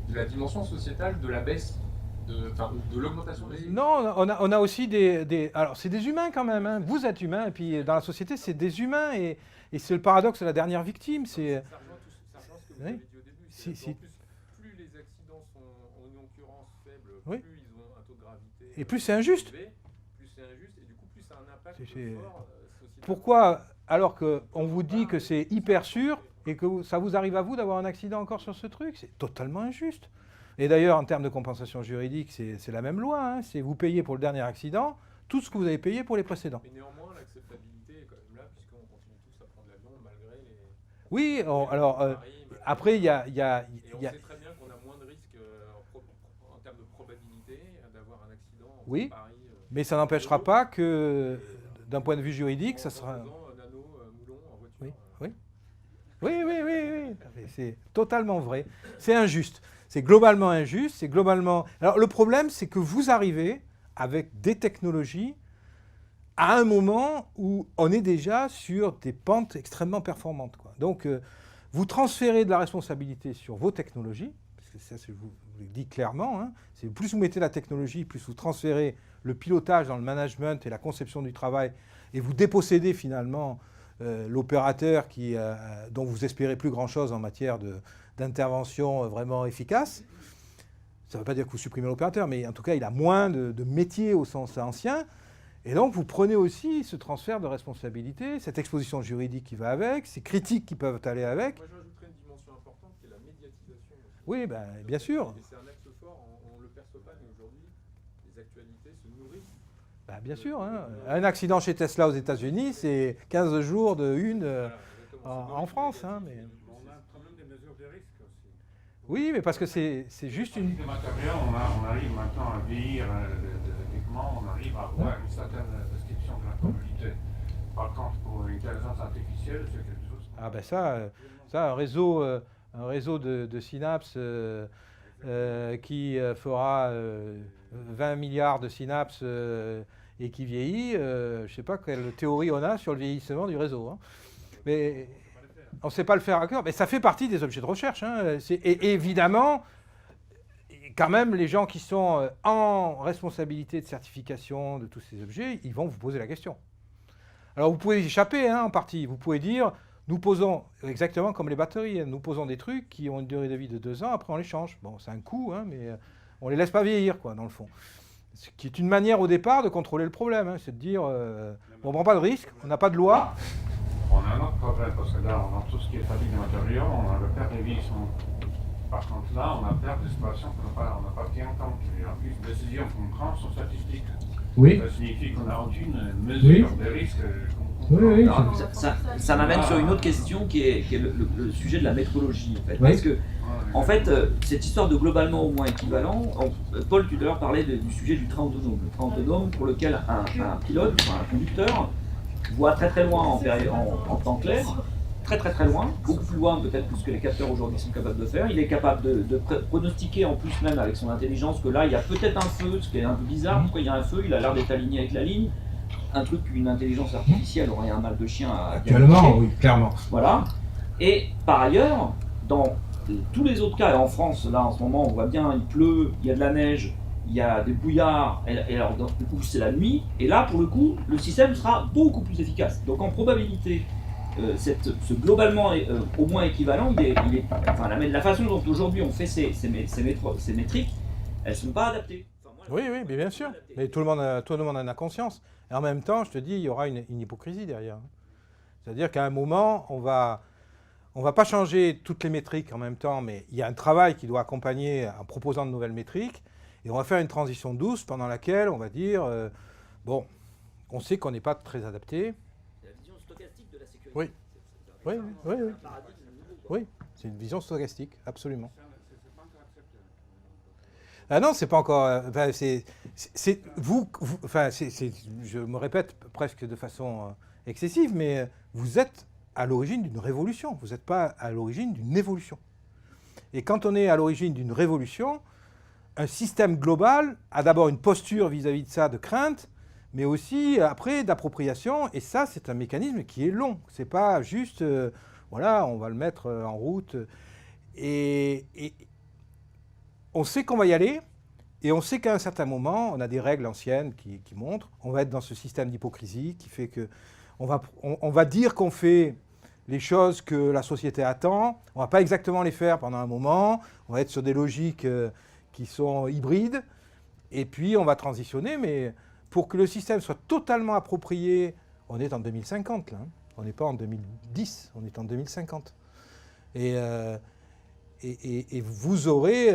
de la dimension sociétale de la baisse, de l'augmentation des... Non, on a aussi des... Alors, c'est des humains quand même. Hein. Vous êtes humain, et puis dans la société, c'est des humains. Et c'est le paradoxe de la dernière victime. Ça rejoint ce que vous avez dit au début. Si. En plus, plus les accidents ont une occurrence faible, Oui. plus ils ont un taux de gravité... Et plus c'est injuste. élevé, plus c'est injuste, et du coup, plus ça a un impact C'est- fort sociétal. Pourquoi, alors qu'on vous dit que c'est hyper sûr, et que ça vous arrive à vous d'avoir un accident encore sur ce truc? C'est totalement injuste. Et d'ailleurs, en termes de compensation juridique, c'est la même loi. Hein. C'est vous payez pour le dernier accident tout ce que vous avez payé pour les précédents. Mais néanmoins, l'acceptabilité est quand même là, puisqu'on continue tous à prendre l'avion malgré les... Oui, alors, Paris, malgré- après, il y a... Et on sait très bien qu'on a moins de risques en termes de probabilité d'avoir un accident entre Oui. Paris Mais ça n'empêchera pas que, d'un point de vue juridique, ça sera... Nano, moulon en voiture. Oui, oui. Oui. C'est totalement vrai. C'est injuste. C'est globalement injuste. C'est globalement... Alors, le problème, c'est que vous arrivez avec des technologies à un moment où on est déjà sur des pentes extrêmement performantes, quoi. Donc, vous transférez de la responsabilité sur vos technologies, parce que ça, je vous le dis clairement, hein, plus vous mettez la technologie, plus vous transférez le pilotage dans le management et la conception du travail, et vous dépossédez finalement l'opérateur dont vous espérez plus grand-chose en matière d'intervention vraiment efficace. Ça ne veut pas dire que vous supprimez l'opérateur, mais en tout cas, il a moins de métier au sens ancien. Et donc, vous prenez aussi ce transfert de responsabilité, cette exposition juridique qui va avec, ces critiques qui peuvent aller avec. Moi, j'ajouterais une dimension importante qui est la médiatisation. Oui, bien sûr. Et c'est un axe fort, on ne le perçoit pas, mais aujourd'hui, les actualités se nourrissent. Bien sûr. Hein. Un accident chez Tesla aux États-Unis, c'est 15 jours de une en France. Hein, mais... On a un problème des mesures de risque aussi. Oui, mais parce que c'est juste une... Les matériaux, on arrive maintenant à vieillir des équipements, on arrive à avoir une certaine description de la probabilité. Par contre, pour l'intelligence artificielle, c'est quelque chose... Ça, un réseau de synapses qui fera 20 milliards de synapses et qui vieillit, je ne sais pas quelle théorie on a sur le vieillissement du réseau. Hein. Mais on ne sait pas le faire à cœur, mais ça fait partie des objets de recherche. Hein. Et évidemment, quand même, les gens qui sont en responsabilité de certification de tous ces objets, ils vont vous poser la question. Alors vous pouvez y échapper en partie. Vous pouvez dire, nous posons, exactement comme les batteries, nous posons des trucs qui ont une durée de vie de 2 ans, après on les change. Bon, c'est un coût, mais on ne les laisse pas vieillir, quoi, dans le fond. Ce qui est une manière au départ de contrôler le problème, c'est de dire, on ne prend pas de risque, on n'a pas de loi. On a un autre problème, parce que là, on a tout ce qui est fabrique des matériaux, on a le perte des vieillissement. Par contre, là, on a perte des situations qu'on n'a pas pris en compte. Et en plus, les décisions qu'on prend sont statistiques. Oui. Ça signifie qu'on n'a aucune mesure des risques. Oui. Alors, ça m'amène sur une autre question qui est le sujet de la métrologie. En fait. Parce que, en fait, cette histoire de globalement au moins équivalent, Paul tout à l'heure parlait du sujet du train autonome. Le train autonome pour lequel un pilote, un conducteur, voit très très loin en temps clair, très loin, beaucoup plus loin peut-être que ce que les capteurs aujourd'hui sont capables de faire. Il est capable de pronostiquer en plus même avec son intelligence que là il y a peut-être un feu, ce qui est un peu bizarre, pourquoi il y a un feu, il a l'air d'être aligné avec la ligne. Un truc qu'une intelligence artificielle aurait un mal de chien à Actuellement, oui, clairement. Voilà. Et par ailleurs, dans tous les autres cas, et en France, là en ce moment, on voit bien, il pleut, il y a de la neige, il y a des bouillards, et alors du coup c'est la nuit, et là pour le coup, le système sera beaucoup plus efficace. Donc en probabilité, ce globalement au moins équivalent, enfin, la façon dont aujourd'hui on fait ces métriques, elles ne sont pas adaptées. Oui, mais bien sûr. Mais tout le monde en a conscience. Et en même temps, je te dis, il y aura une hypocrisie derrière. C'est-à-dire qu'à un moment, on va pas changer toutes les métriques en même temps, mais il y a un travail qui doit accompagner en proposant de nouvelles métriques. Et on va faire une transition douce pendant laquelle on va dire, bon, on sait qu'on n'est pas très adapté. C'est la vision stochastique de la sécurité. Oui. Oui, c'est une vision stochastique, absolument. Ah non, c'est pas encore. Je me répète presque de façon excessive, mais vous êtes à l'origine d'une révolution. Vous n'êtes pas à l'origine d'une évolution. Et quand on est à l'origine d'une révolution, un système global a d'abord une posture vis-à-vis de ça de crainte, mais aussi après d'appropriation. Et ça, c'est un mécanisme qui est long. C'est pas juste, voilà, on va le mettre en route. Et on sait qu'on va y aller, et on sait qu'à un certain moment, on a des règles anciennes qui montrent, on va être dans ce système d'hypocrisie qui fait que on va dire qu'on fait les choses que la société attend, on ne va pas exactement les faire pendant un moment, on va être sur des logiques qui sont hybrides, et puis on va transitionner, mais pour que le système soit totalement approprié, on est en 2050 là, hein. On n'est pas en 2010, on est en 2050. Et vous aurez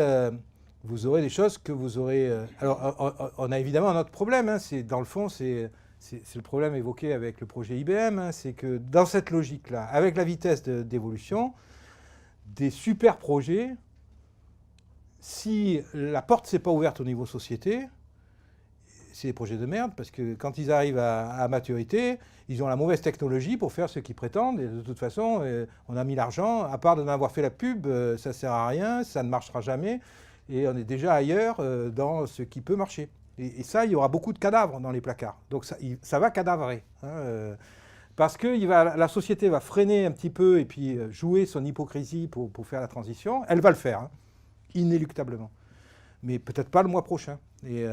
des choses que vous aurez... Alors, on a évidemment un autre problème, hein, dans le fond, c'est le problème évoqué avec le projet IBM, hein, c'est que dans cette logique-là, avec la vitesse d'évolution, des super projets, si la porte ne s'est pas ouverte au niveau société, c'est des projets de merde, parce que quand ils arrivent à maturité, ils ont la mauvaise technologie pour faire ce qu'ils prétendent, et de toute façon, on a mis l'argent, à part d'en avoir fait la pub, ça ne sert à rien, ça ne marchera jamais, et on est déjà ailleurs dans ce qui peut marcher. Et ça, il y aura beaucoup de cadavres dans les placards, donc ça va cadavrer. Hein, parce que la société va freiner un petit peu et puis jouer son hypocrisie pour faire la transition. Elle va le faire, hein, inéluctablement. Mais peut-être pas le mois prochain. Et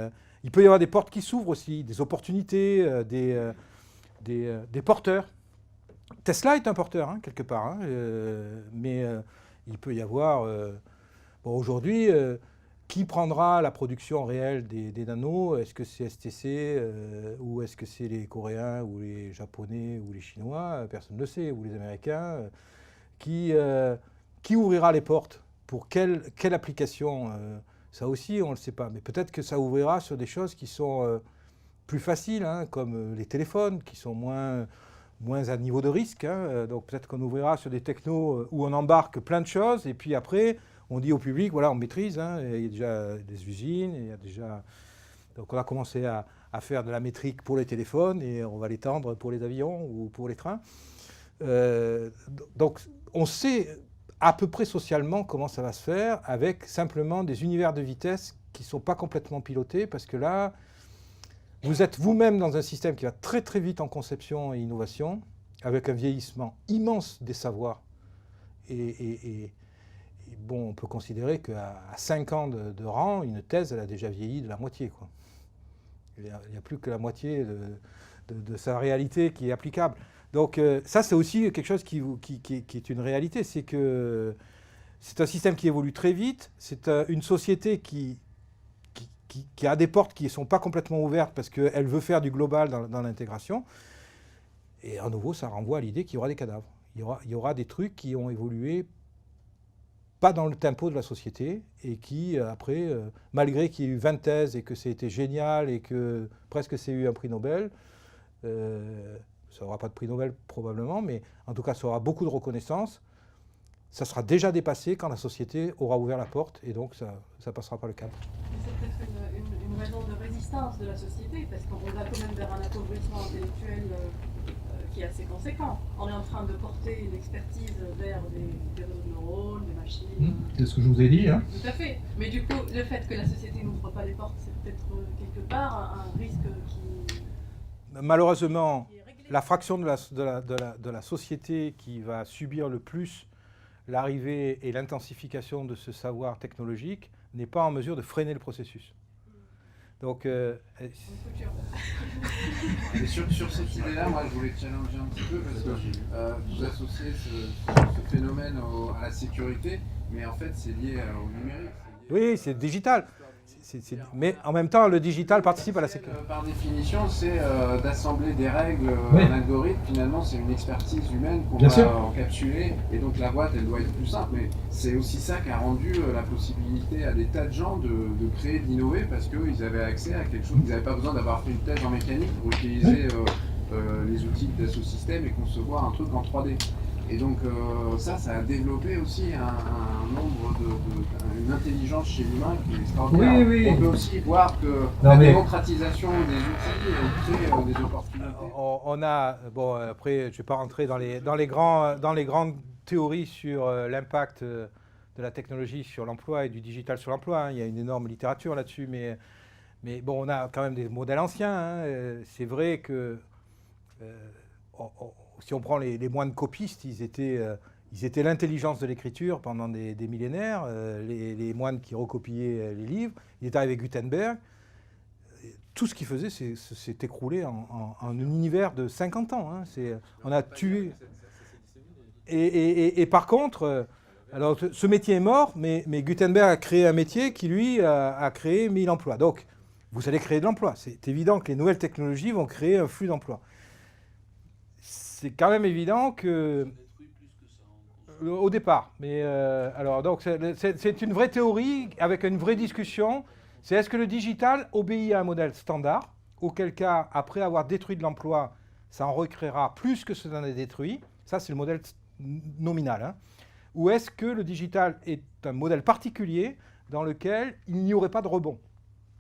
il peut y avoir des portes qui s'ouvrent aussi, des opportunités, des porteurs. Tesla est un porteur, hein, quelque part. Hein, mais il peut y avoir... bon, aujourd'hui, qui prendra la production réelle des nanos? Est-ce que c'est STC ou est-ce que c'est les Coréens ou les Japonais ou les Chinois? Personne ne le sait, ou les Américains. Qui ouvrira les portes? Pour quelle application? Ça aussi, on ne le sait pas. Mais peut-être que ça ouvrira sur des choses qui sont plus faciles, hein, comme les téléphones, qui sont moins à niveau de risque. Hein. Donc peut-être qu'on ouvrira sur des technos où on embarque plein de choses, et puis après... On dit au public, voilà, on maîtrise, hein, il y a déjà des usines, il y a déjà... Donc on a commencé à faire de la métrique pour les téléphones et on va l'étendre pour les avions ou pour les trains. Donc on sait à peu près socialement comment ça va se faire avec simplement des univers de vitesse qui ne sont pas complètement pilotés parce que là, vous êtes vous-même dans un système qui va très très vite en conception et innovation avec un vieillissement immense des savoirs et bon, on peut considérer qu'à 5 ans de rang, une thèse, elle a déjà vieilli de la moitié, quoi. Il n'y a plus que la moitié de sa réalité qui est applicable. Donc ça, c'est aussi quelque chose qui est une réalité. C'est que c'est un système qui évolue très vite. C'est une société qui a des portes qui ne sont pas complètement ouvertes parce qu'elle veut faire du global dans l'intégration. Et à nouveau, ça renvoie à l'idée qu'il y aura des cadavres. Il y aura des trucs qui ont évolué pas dans le tempo de la société, et qui, après, malgré qu'il y ait eu 20 thèses et que c'était génial et que presque c'est eu un prix Nobel, ça n'aura pas de prix Nobel probablement, mais en tout cas ça aura beaucoup de reconnaissance, ça sera déjà dépassé quand la société aura ouvert la porte, et donc ça ne passera pas le cap. C'est peut-être une raison de résistance de la société, parce qu'on va quand même vers un appauvrissement intellectuel qui est assez conséquent. On est en train de porter l'expertise vers des réseaux de neurones, des machines. C'est ce que je vous ai dit. Hein. Tout à fait. Mais du coup, le fait que la société n'ouvre pas les portes, c'est peut-être quelque part un risque qui... Malheureusement, la fraction de la société qui va subir le plus l'arrivée et l'intensification de ce savoir technologique n'est pas en mesure de freiner le processus. Donc, sur cette idée-là, moi je voulais challenger un petit peu parce que vous associez ce phénomène à la sécurité, mais en fait c'est lié au numérique. Oui, c'est digital. Mais en même temps, le digital participe à la sécurité. Par définition, c'est d'assembler des règles, un algorithme. Finalement, c'est une expertise humaine qu'on va encapsuler. Et donc la boîte, elle doit être plus simple. Mais c'est aussi ça qui a rendu la possibilité à des tas de gens de créer, d'innover, parce qu'ils avaient accès à quelque chose. Ils n'avaient pas besoin d'avoir fait une thèse en mécanique pour utiliser les outils de Dassault Systèmes et concevoir un truc en 3D. Et donc ça a développé aussi une intelligence chez l'humain qui est extraordinaire. Oui. On peut aussi voir que démocratisation des outils crée des opportunités. On a, bon après je ne vais pas rentrer dans les grandes théories sur l'impact de la technologie sur l'emploi et du digital sur l'emploi. Hein. Il y a une énorme littérature là-dessus, mais bon, on a quand même des modèles anciens. Hein. C'est vrai que... si on prend les moines copistes, ils étaient l'intelligence de l'écriture pendant des millénaires, les moines qui recopiaient les livres. Il est arrivé Gutenberg. Tout ce qu'il faisait, s'est écroulé en un univers de 50 ans. Hein. On a tué... Et par contre, alors, ce métier est mort, mais Gutenberg a créé un métier qui, lui, a créé 1000 emplois. Donc, vous allez créer de l'emploi. C'est évident que les nouvelles technologies vont créer un flux d'emplois. C'est quand même évident que... Au départ. Mais alors, donc, c'est une vraie théorie avec une vraie discussion. C'est est-ce que le digital obéit à un modèle standard, auquel cas, après avoir détruit de l'emploi, ça en recréera plus que ce n'en a détruit. Ça, c'est le modèle nominal. Hein. Ou est-ce que le digital est un modèle particulier dans lequel il n'y aurait pas de rebond?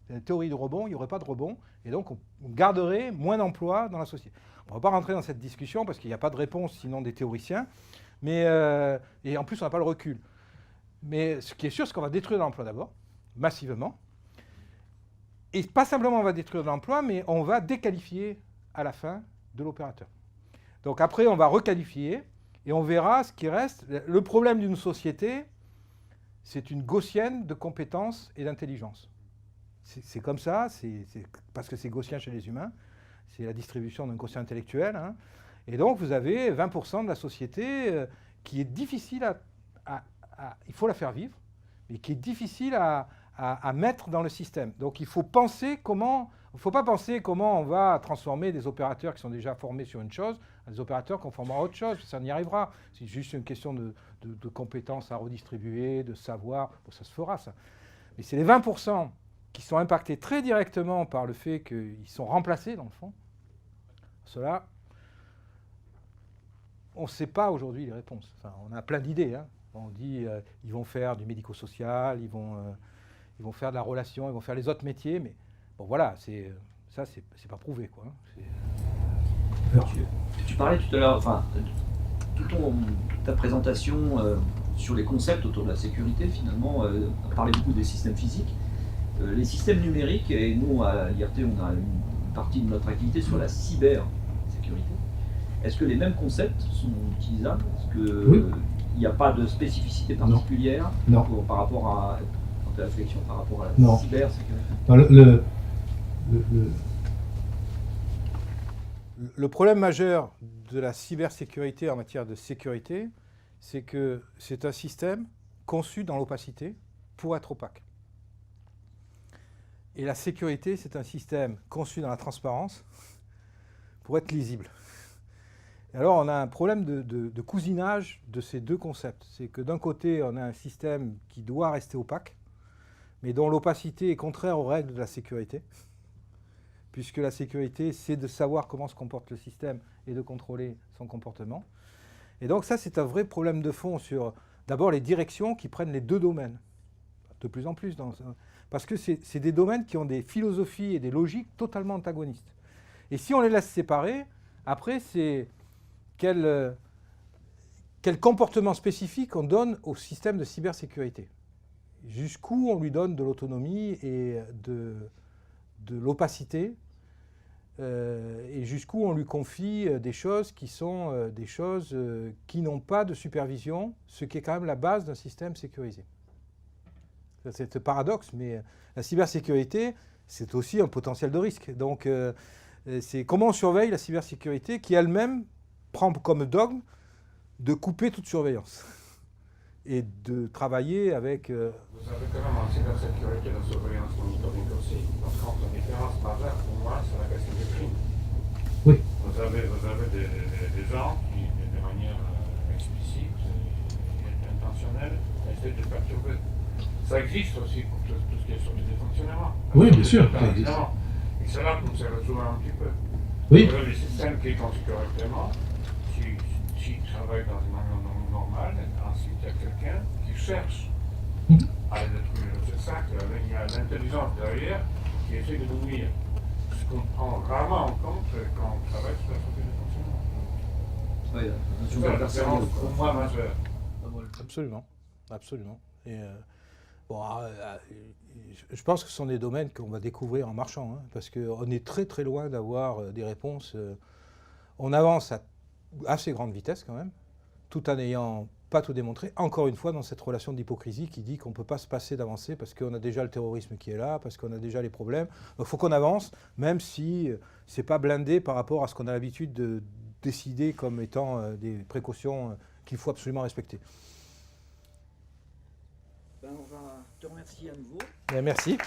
C'est une théorie de rebond, il n'y aurait pas de rebond. Et donc, on garderait moins d'emplois dans la société. On ne va pas rentrer dans cette discussion parce qu'il n'y a pas de réponse sinon des théoriciens. Mais, et en plus, on n'a pas le recul. Mais ce qui est sûr, c'est qu'on va détruire l'emploi d'abord, massivement. Et pas simplement on va détruire l'emploi, mais on va déqualifier à la fin de l'opérateur. Donc après, on va requalifier et on verra ce qui reste. Le problème d'une société, c'est une gaussienne de compétences et d'intelligence. C'est comme ça, parce que c'est gaussien chez les humains. C'est la distribution d'un quotient intellectuel. Hein. Et donc, vous avez 20% de la société qui est difficile il faut la faire vivre, mais qui est difficile à mettre dans le système. Donc, il faut penser comment... Il ne faut pas penser comment on va transformer des opérateurs qui sont déjà formés sur une chose à des opérateurs qu'on formera à autre chose. Ça n'y arrivera. C'est juste une question de compétences à redistribuer, de savoir. Bon, ça se fera, ça. Mais c'est les 20% qui sont impactés très directement par le fait qu'ils sont remplacés, dans le fond. Cela, on ne sait pas aujourd'hui les réponses. Enfin, on a plein d'idées. Hein. On dit ils vont faire du médico-social, ils vont faire de la relation, ils vont faire les autres métiers, mais bon voilà, ça c'est pas prouvé, quoi. Tu parlais tout à l'heure, enfin, toute ta présentation sur les concepts autour de la sécurité, finalement, on parlait beaucoup des systèmes physiques. Les systèmes numériques, et nous à l'IRT, on a une partie de notre activité sur la cybersécurité. Est-ce que les mêmes concepts sont utilisables? Est-ce qu'il n'y a pas de spécificité particulière par rapport à la réflexion par rapport à la cybersécurité? Le problème majeur de la cybersécurité en matière de sécurité, c'est que c'est un système conçu dans l'opacité pour être opaque. Et la sécurité, c'est un système conçu dans la transparence pour être lisible. Et alors, on a un problème de cousinage de ces deux concepts. C'est que d'un côté, on a un système qui doit rester opaque, mais dont l'opacité est contraire aux règles de la sécurité, puisque la sécurité, c'est de savoir comment se comporte le système et de contrôler son comportement. Et donc ça, c'est un vrai problème de fond sur, d'abord, les directions qui prennent les deux domaines, de plus en plus, parce que c'est des domaines qui ont des philosophies et des logiques totalement antagonistes. Et si on les laisse séparer, après, c'est quel comportement spécifique on donne au système de cybersécurité. Jusqu'où on lui donne de l'autonomie et de l'opacité, et jusqu'où on lui confie des choses qui sont des choses qui n'ont pas de supervision, ce qui est quand même la base d'un système sécurisé. C'est un paradoxe, mais la cybersécurité, c'est aussi un potentiel de risque. Donc, c'est comment on surveille la cybersécurité qui elle-même prend comme dogme de couper toute surveillance et de travailler avec... Vous avez quand même en cybersécurité la surveillance monitoring aussi. Par contre, la différence majeure pour moi, c'est la question des crimes. Oui. Vous avez des gens qui, de manière explicite et intentionnelle, essaient de perturber. Ça existe aussi pour tout ce qui est sur le défonctionnement. Oui, bien sûr, ça existe. Et c'est là qu'on s'est retrouvé un petit peu. Oui. Vous avez les systèmes qui conçus correctement, qui travaillent dans une manière normale, ensuite il y a quelqu'un qui cherche à les détruire. C'est ça qu'il y a l'intelligence derrière qui essaie de nous nuire. Ce qu'on prend rarement en compte quand on travaille sur la santé de fonctionnement. Oui, c'est ça la différence pour moi majeure. Absolument, absolument. Et, je pense que ce sont des domaines qu'on va découvrir en marchant, hein, parce qu'on est très très loin d'avoir des réponses. On avance à assez grande vitesse quand même, tout en n'ayant pas tout démontré. Encore une fois, dans cette relation d'hypocrisie qui dit qu'on ne peut pas se passer d'avancer parce qu'on a déjà le terrorisme qui est là, parce qu'on a déjà les problèmes. Donc il faut qu'on avance, même si ce n'est pas blindé par rapport à ce qu'on a l'habitude de décider comme étant des précautions qu'il faut absolument respecter. On va te remercier à nouveau. Merci.